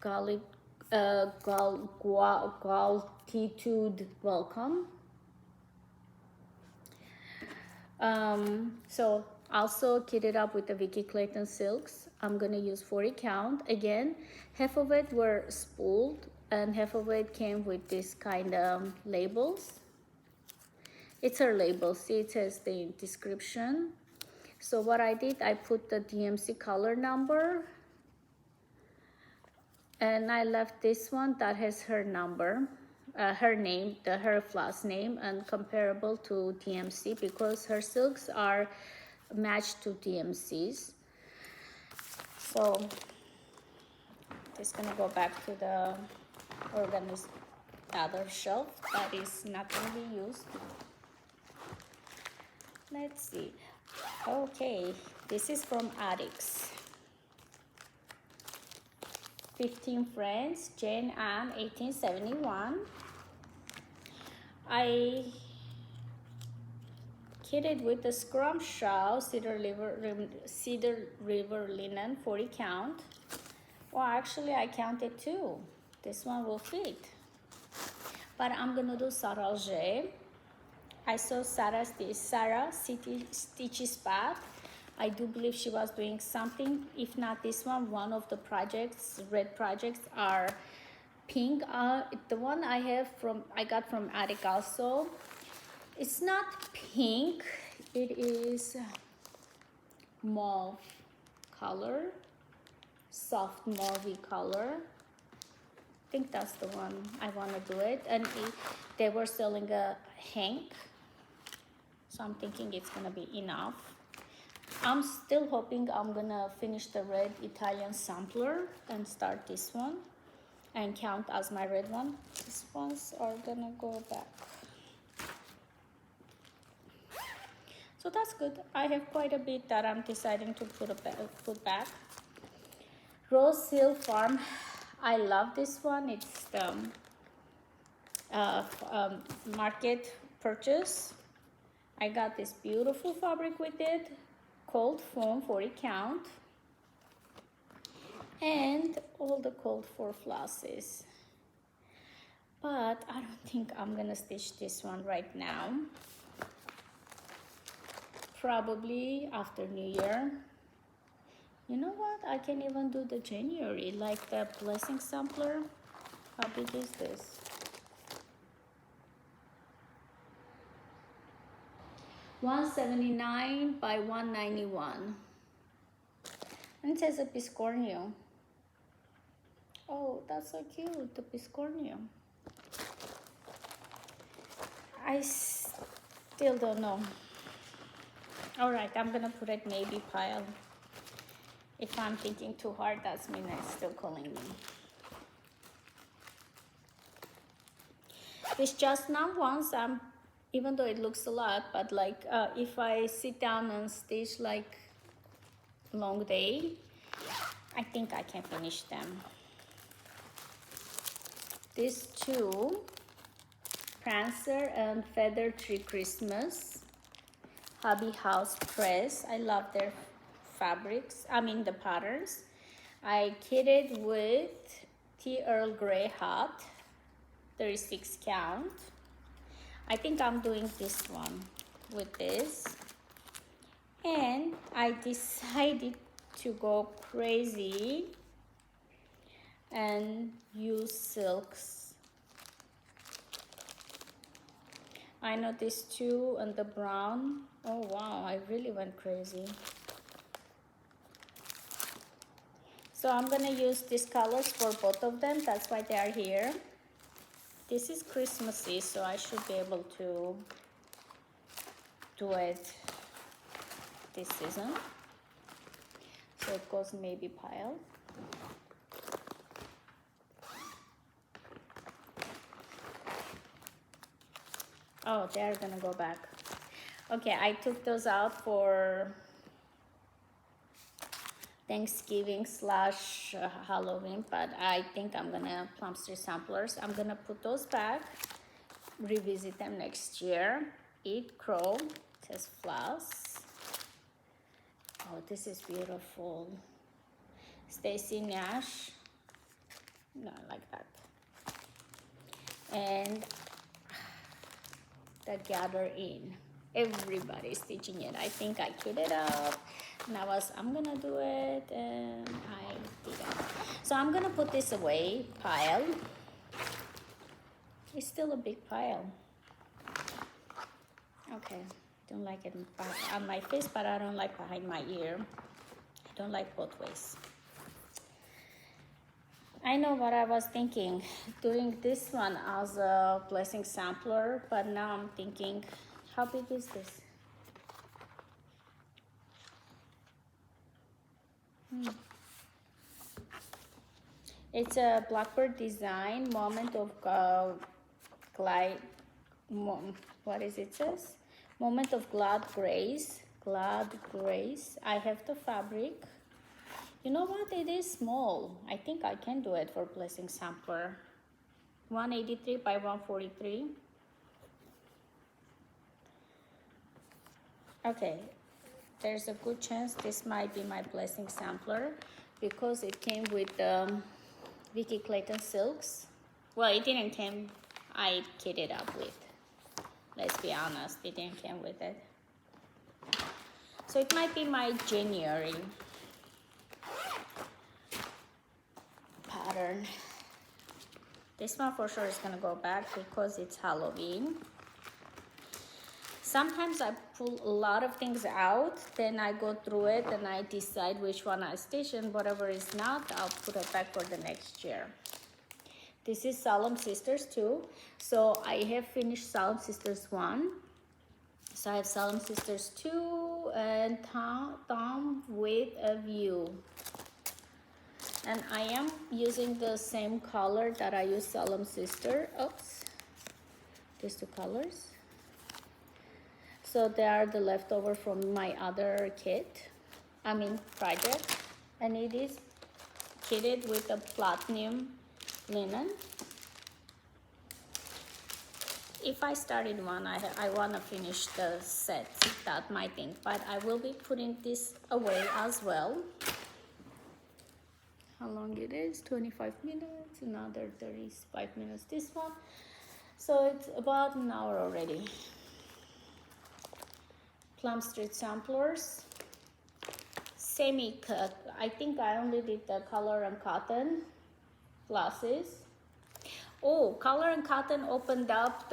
Gratitude welcome. So also kitted up with the Vicky Clayton silks. I'm gonna use 40 count. Again, half of it were spooled and half of it came with this kind of labels. It's her label, see it says the description. So what I did, I put the DMC color number and I left this one that has her number, her name, her floss name, and comparable to DMC because her silks are matched to DMCs. So just gonna go back to the other shelf that is not gonna be used. Let's see. Okay, this is from Addicts. 15 Friends, Jane Ann, 1871. I kitted with the Scrum Shawl, Cedar River Linen, 40 count. Well, actually, I counted two. This one will fit. But I'm gonna do Saralge. I saw Sarah Stitchy Spot. I do believe she was doing something. If not this one of the projects, red projects are pink. The one I got from Attic also. It's not pink. It is mauve color, soft mauve color. I think that's the one I want to do it. And they were selling a hank. So I'm thinking it's gonna be enough. I'm still hoping I'm gonna finish the red Italian sampler and start this one and count as my red one. These ones are gonna go back. So that's good. I have quite a bit that I'm deciding to put back. Rose Hill Farm. I love this one. It's the market purchase. I got this beautiful fabric with it, cold foam 40 count, and all the cold for flosses. But I don't think I'm gonna stitch this one right now. Probably after New Year. You know what? I can even do the January, like the Blessing Sampler. How big is this? $179 by $191. And it says a Piscornio. Oh, that's so cute, the Piscornio. I Still don't know. All right, I'm gonna put it maybe pile. If I'm thinking too hard, that's mean it's still calling me. This just now once, even though it looks a lot, but like if I sit down and stitch like long day, I think I can finish them. These two, Prancer and Feather Tree Christmas, Hobby House Press. I love their fabrics, the patterns. I kitted with Tea Earl Grey Hat, 36 count. I think I'm doing this one with this. And I decided to go crazy and use silks. I know these two and the brown. Oh wow, I really went crazy. So I'm gonna use these colors for both of them. That's why they are here. This is Christmassy, so I should be able to do it this season. So it goes maybe pile. Oh, they're gonna go back. Okay, I took those out for Thanksgiving / Halloween, but I think I'm gonna Plumster samplers. I'm gonna put those back, revisit them next year. Eat Crow, it says floss. Oh, this is beautiful. Stacy Nash. No, I like that. And the Gather In. Everybody's stitching it. I think I queued it up. And I'm gonna do it, and I didn't. So I'm gonna put this away, pile. It's still a big pile. Okay, don't like it on my face, but I don't like behind my ear. I don't like both ways. I know what I was thinking, doing this one as a blessing sampler, but now I'm thinking, how big is this? It's a Blackbird design, moment of glide, what is it says? Moment of glad grace, I have the fabric. You know what, it is small. I think I can do it for blessing sampler. 183 by 143. Okay, there's a good chance this might be my blessing sampler because it came with Vicky Clayton silks. Well, it didn't come, I kitted up with. Let's be honest, it didn't come with it. So it might be my January pattern. This one for sure is gonna go back because it's Halloween. Sometimes I pull a lot of things out, then I go through it and I decide which one I stitch, and whatever is not, I'll put it back for the next year. This is Solemn Sisters 2. So I have finished Solemn Sisters 1. So I have Solemn Sisters 2 and Tom with a View. And I am using the same color that I use Solemn Sister. Oops. These two colors. So they are the leftover from my other kit. Project. And it is kitted with a platinum linen. If I started one, I want to finish the set. That's my thing. But I will be putting this away as well. How long it is? 25 minutes, another 35 minutes this one. So it's about an hour already. Plum Street samplers. Semi-cut. I think I only did the color and cotton glasses. Oh, color and cotton opened up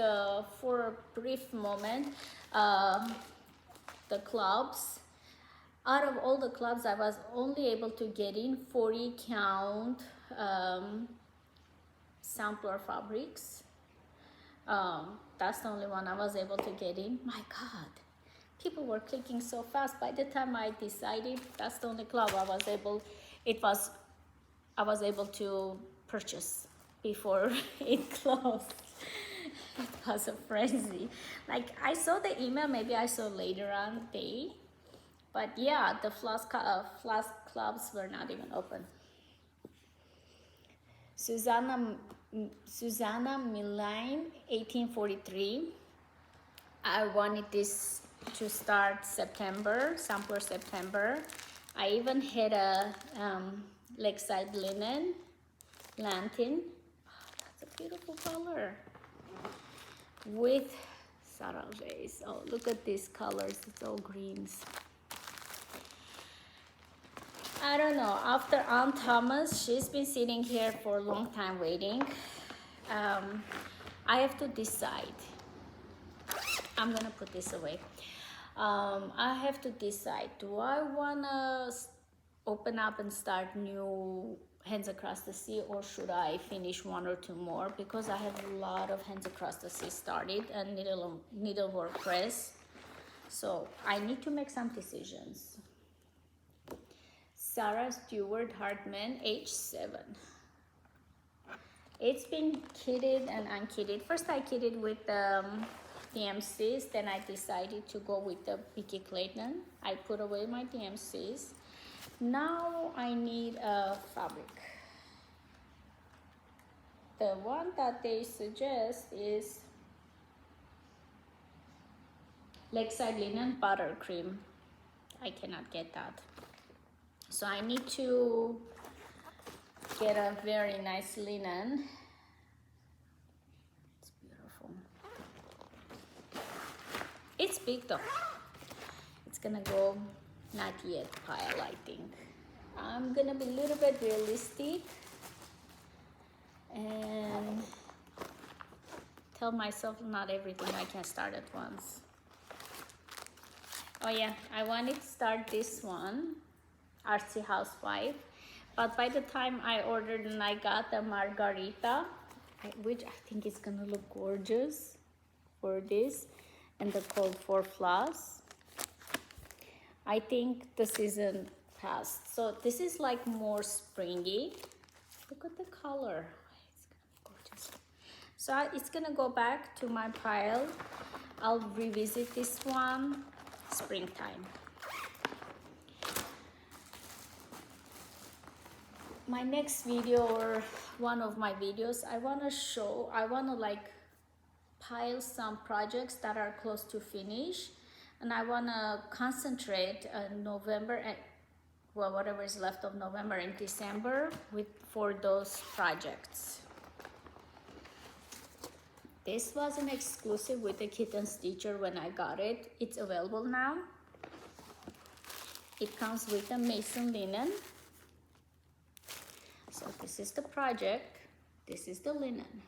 for a brief moment the clubs. Out of all the clubs, I was only able to get in 40 count sampler fabrics. That's the only one I was able to get in. My God, people were clicking so fast. By the time I decided, that's the only club I was able to purchase before it closed. It was a frenzy. Like, I saw the email, maybe I saw later on day, but yeah, the floss clubs were not even open. Susanna Milan, 1843. I wanted this to start September, sampler September. I even had a lakeside linen lantern. Oh, that's a beautiful color. With subtle rays. Oh, look at these colors. It's all greens. I don't know. After Aunt Thomas, she's been sitting here for a long time waiting. I have to decide. I'm gonna put this away. I have to decide. Do I wanna open up and start new Hands Across the Sea, or should I finish one or two more? Because I have a lot of Hands Across the Sea started and needlework press. So I need to make some decisions. Sarah Stewart Hartman, age 7. It's been kitted and unkitted. First I kitted with DMCs, then I decided to go with the Vicky Clayton. I put away my DMCs. Now I need a fabric. The one that they suggest is Lakeside Linen Buttercream. I cannot get that. So I need to get a very nice linen. It's beautiful. It's big though. It's gonna go not yet pile, I think. I'm gonna be a little bit realistic and tell myself not everything I can start at once. Oh yeah, I wanted to start this one, Artsy Housewife, but by the time I ordered and I got the Margarita, which I think is gonna look gorgeous for this, and the Cold for Floss, I think the season passed. So this is like more springy. Look at the color. It's gonna be gorgeous. So it's gonna go back to my pile. I'll revisit this one springtime. My next video, or one of my videos, I wanna like pile some projects that are close to finish, and I wanna concentrate November and whatever is left of November and December for those projects. This was an exclusive with the Kitten Stitcher when I got it. It's available now. It comes with a Mason linen. So this is the project, this is the linen,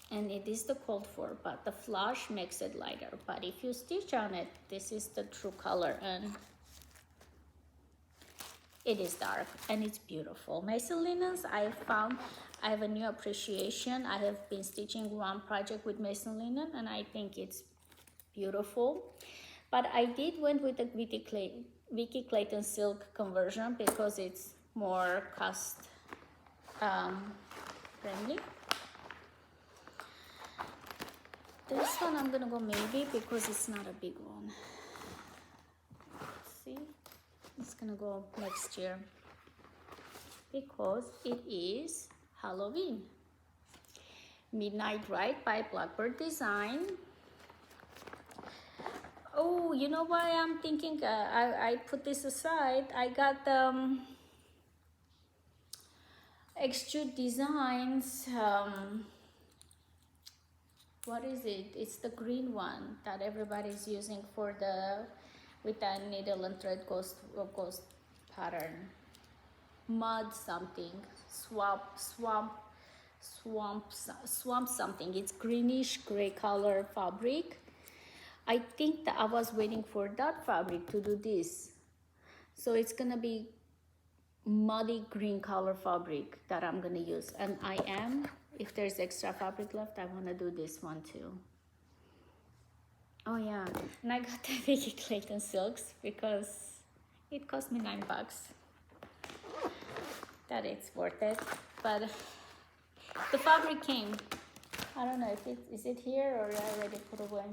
and it is the cold for, but the flush makes it lighter. But if you stitch on it, this is the true color, and it is dark and it's beautiful. Mason linens, I have a new appreciation. I have been stitching one project with Mason linen and I think it's beautiful. But I did went with the Vicky Clayton silk conversion because it's more cost friendly. This one I'm gonna go maybe because it's not a big one. Let's see, it's gonna go next year because it is Halloween. Midnight Ride by Blackbird Design. Oh, you know why I'm thinking I put this aside? I got Extrude Designs, what is it? It's the green one that everybody's using for with that needle and thread ghost pattern. Mud something, swamp something. It's greenish gray color fabric. I think that I was waiting for that fabric to do this. So it's gonna be muddy green color fabric that I'm gonna use, and I am if there's extra fabric left, I want to do this one too. Oh yeah, and I got the Vicky Clayton silks because it cost me $9. That it's worth it, but the fabric came. I don't know if is it here or I already put away.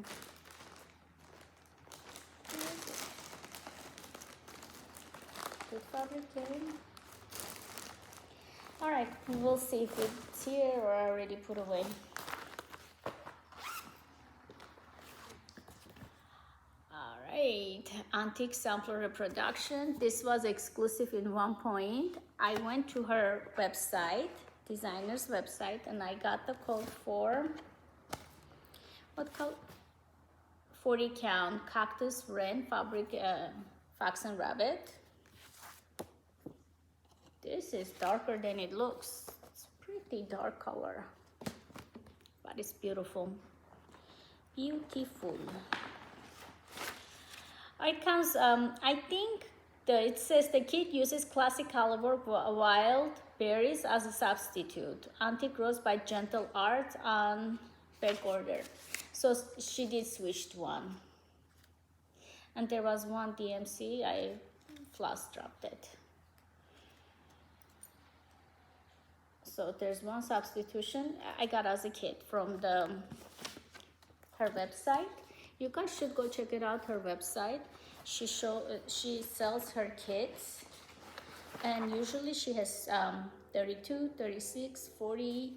The fabric came. All right, we'll see if it's here or I already put away. All right, antique sampler reproduction. This was exclusive in one point. I went to her website, designer's website, and I got the code for, what code? 40 count cactus wren fabric, fox and rabbit. This is darker than it looks. It's a pretty dark color, but it's beautiful. Beautiful. It comes, I think it says the kit uses classic caliber wild berries as a substitute. Antique rose by Gentle Art on back order. So she did switched one. And there was one DMC, I floss dropped it. So there's one substitution I got as a kit from her website. You guys should go check it out, her website. She sells her kits, and usually she has 32, 36, 40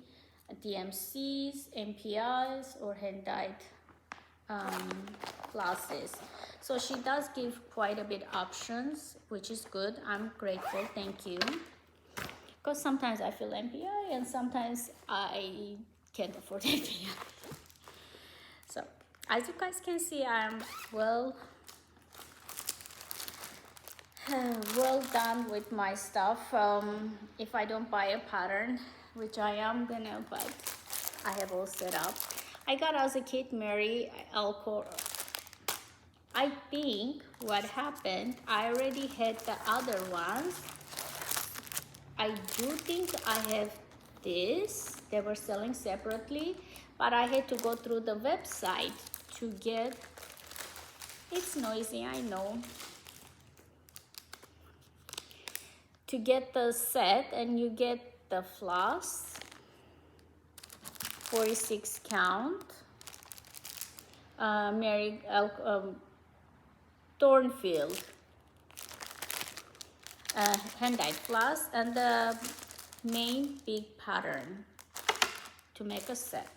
DMCs, MPIs, or hand-dyed flosses. So she does give quite a bit options, which is good. I'm grateful, thank you. Because sometimes I feel MPI and sometimes I can't afford MPI. So as you guys can see, I'm well done with my stuff. If I don't buy a pattern, which I am gonna, but I have all set up. I got as a kit Mary Alcor. I think what happened, I already had the other ones. I do think I have this. They were selling separately, but I had to go through the website to get, it's noisy, I know, to get the set, and you get the floss, 46 count, Mary Thornfield, hand-dyed floss, and the main big pattern to make a set.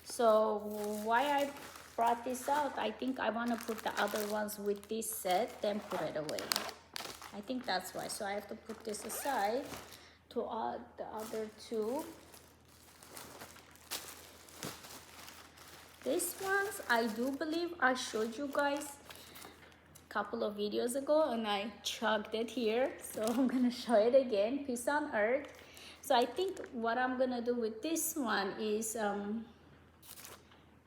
So why I brought this out, I think I want to put the other ones with this set, then put it away. I think that's why. So I have to put this aside to add the other two. These ones, I do believe I showed you guys a couple of videos ago, and I chugged it here. So I'm gonna show it again, Peace on Earth. So I think what I'm gonna do with this one is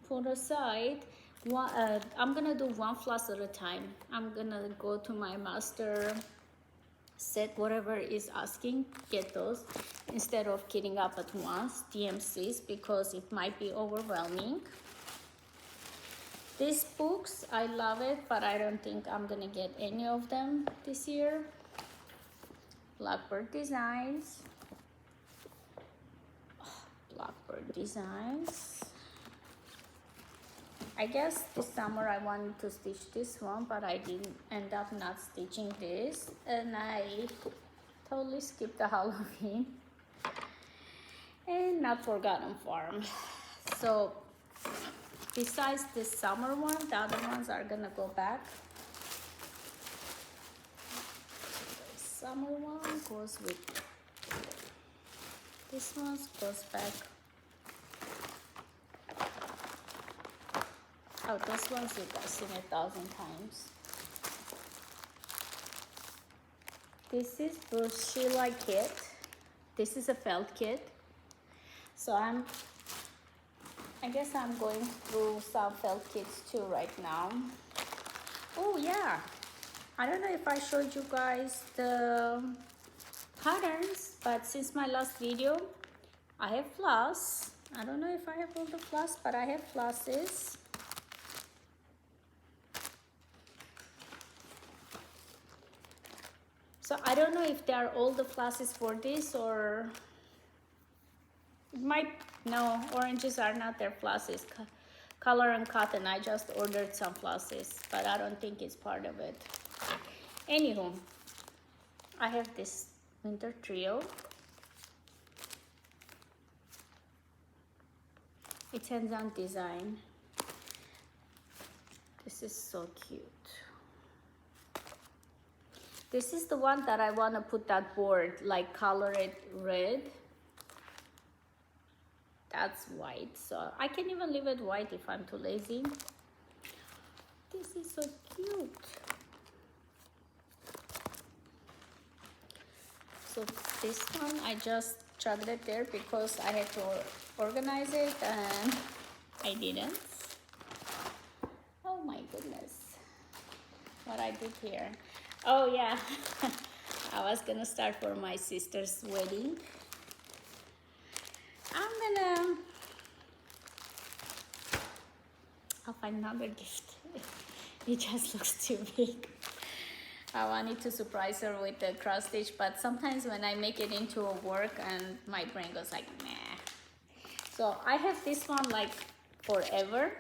put aside one, I'm gonna do one floss at a time. I'm gonna go to my master set, whatever is asking, get those instead of kitting up at once, DMCs, because it might be overwhelming. These books, I love it, but I don't think I'm gonna get any of them this year. Blackbird Designs. Blackbird Designs. I guess this summer I wanted to stitch this one, but I didn't end up not stitching this, and I totally skipped the Halloween and not Forgotten Farm. So besides this summer one, the other ones are gonna go back. The summer one goes with this one, goes back. Oh, this one's you guys seen 1,000 times. This is Bruce Sheila kit. This is a felt kit. So I guess I'm going through some felt kits too right now. Oh yeah, I don't know if I showed you guys the patterns, but since my last video, I have floss. I don't know if I have all the floss, but I have flosses. So I don't know if they are all the flosses for this, or it might, no, oranges are not their flosses. Color and cotton, I just ordered some flosses, but I don't think it's part of it. Anywho, I have this winter trio. It's hands-on design. This is so cute. This is the one that I want to put that board, like color it red. That's white, so I can even leave it white if I'm too lazy. This is so cute. So this one, I just chugged it there because I had to organize it and I didn't. Oh my goodness, what I did here. Oh yeah, I was gonna start for my sister's wedding. I'll find another gift. It just looks too big. I wanted to surprise her with the cross stitch, but sometimes when I make it into a work and my brain goes like, nah. So I have this one like forever.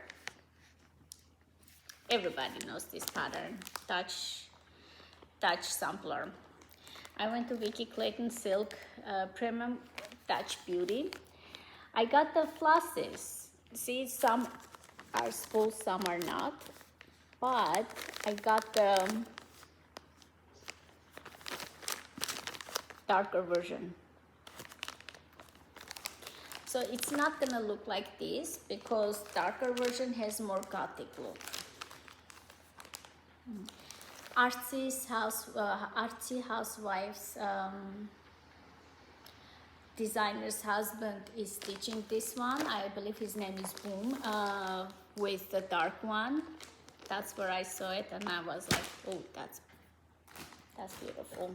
Everybody knows this pattern, Touch Sampler. I went to Vicky Clayton Silk Premium Touch Beauty. I got the flosses. See, some are full, some are not. But I got the darker version. So it's not gonna look like this because darker version has more gothic look. Artsy Housewives designer's husband is stitching this one. I believe his name is Boom, with the dark one. That's where I saw it and I was like, oh, that's beautiful.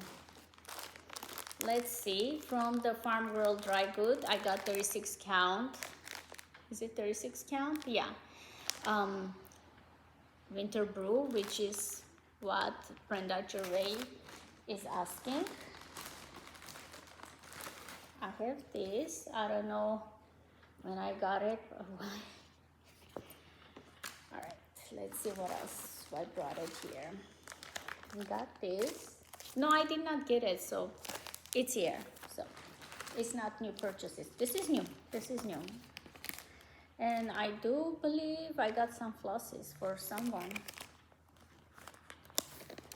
Let's see, from the Farm Girl Dry Good, I got 36 count. Is it 36 count? Yeah. Winter Brew, which is what Brenda Gervais is asking. I have this. I don't know when I got it. All right, let's see what else. I brought it here. We got this. No, I did not get it, so it's here. So it's not new purchases. This is new. This is new. And I do believe I got some flosses for someone.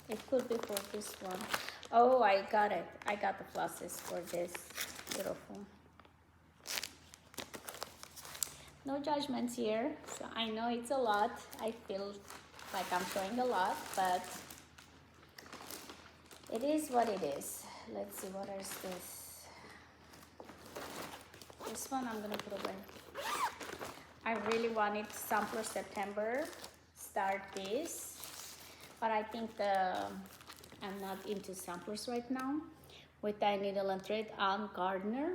It could be for this one. Oh, I got it. I got the flosses for this. Beautiful. No judgments here. So I know it's a lot. I feel like I'm showing a lot, but it is what it is. Let's see, what is this? This one I'm gonna put away. I really wanted Sampler September, start this, but I think I'm not into samplers right now. With dye needle and thread on Gardner.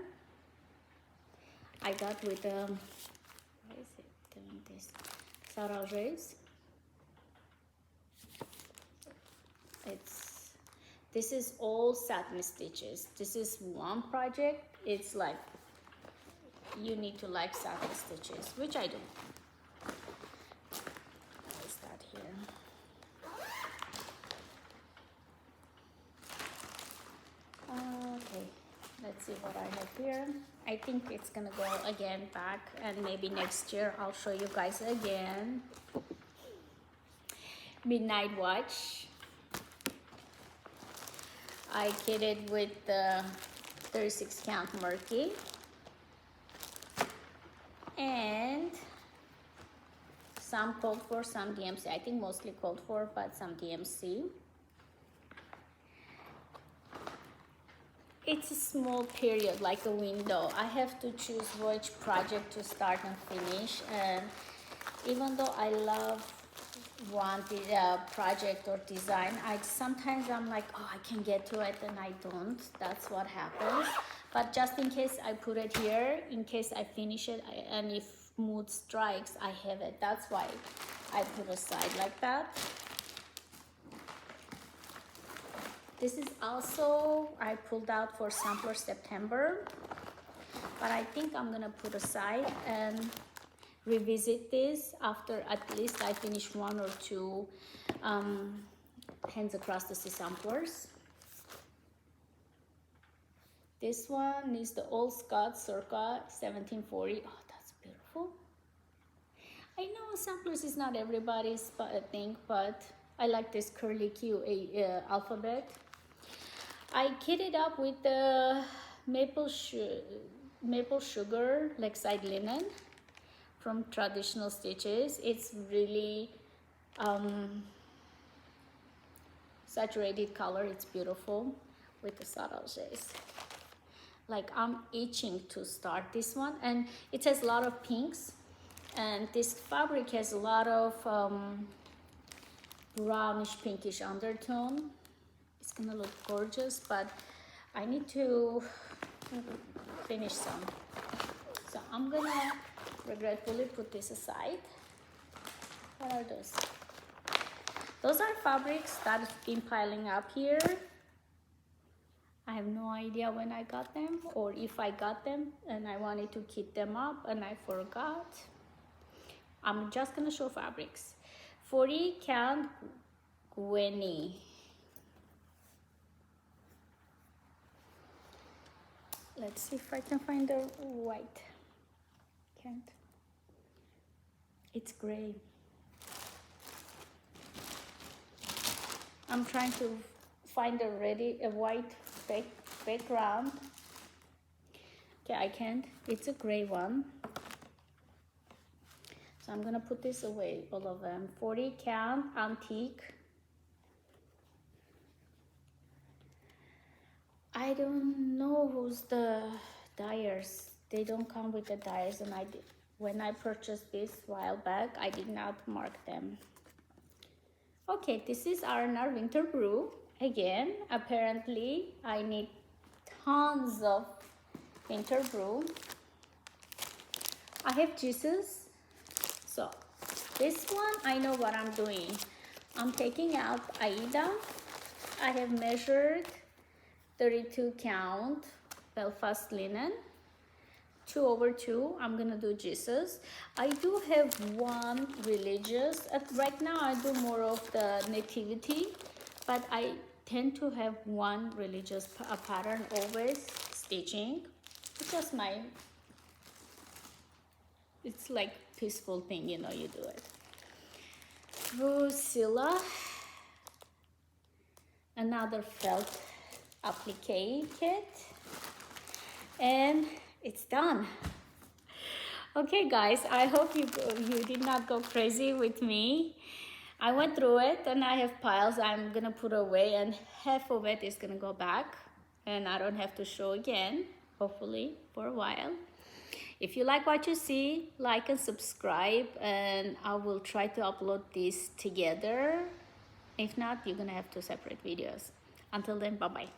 I got with what is it doing this? Sarah Reyes. This is all satin stitches. This is one project. It's like you need to like satin stitches, which I do. Let's start here. Okay, let's see what I have here. I think it's gonna go again back, and maybe next year I'll show you guys again. Midnight Watch. I kitted with the 36 count Murky and some called for, some DMC. I think mostly called for, but some DMC. It's a small period, like a window. I have to choose which project to start and finish, and even though I love one project or design, sometimes I'm like, oh, I can get to it, and I don't. That's what happens. but just in case I put it here, in case I finish it, and if mood strikes, I have it. That's why I put aside like that. This is also, I pulled out for sampler September, but I think I'm gonna put aside and revisit this after at least I finish one or two Hands Across the Sea samplers. This one is the Old Scots circa 1740. Oh, that's beautiful. I know samplers is not everybody's thing, but I like this curly Q alphabet. I kit it up with the maple sugar Lakeside linen from Traditional Stitches. It's really saturated color. It's beautiful with the subtle shades. Like, I'm itching to start this one, and it has a lot of pinks, and this fabric has a lot of brownish pinkish undertone. It's gonna look gorgeous, but I need to finish some, so I'm gonna regretfully put this aside. What are those? Those are fabrics that have been piling up here. I have no idea when I got them, or if I got them and I wanted to keep them up and I forgot. I'm just gonna show fabrics. 40 count Gwenny. Let's see if I can find the white. Can't. It's gray. I'm trying to find a white background. Okay, I can't. It's a gray one. So I'm gonna put this away, all of them. 40 count antique. I don't know who's the dyers. They don't come with the dyers, and when I purchased this a while back, I did not mark them. Okay, this is R&R Winter Brew. Again, apparently I need tons of winter brew. I have juices. So this one, I know what I'm doing. I'm taking out Aida. I have measured 32 count Belfast linen, 2/2. I'm gonna do Jesus. I do have one religious. Right now I do more of the nativity, but I tend to have one religious pattern always stitching. It's just it's like peaceful thing, you know, you do it. Drusilla, another felt applique kit, and it's done. Okay guys, I hope you did not go crazy with me. I went through it, and I have piles I'm gonna put away, and half of it is gonna go back, and I don't have to show again, hopefully, for a while. If you like what you see, like and subscribe, and I will try to upload this together. If not, you're gonna have two separate videos. Until then, bye-bye.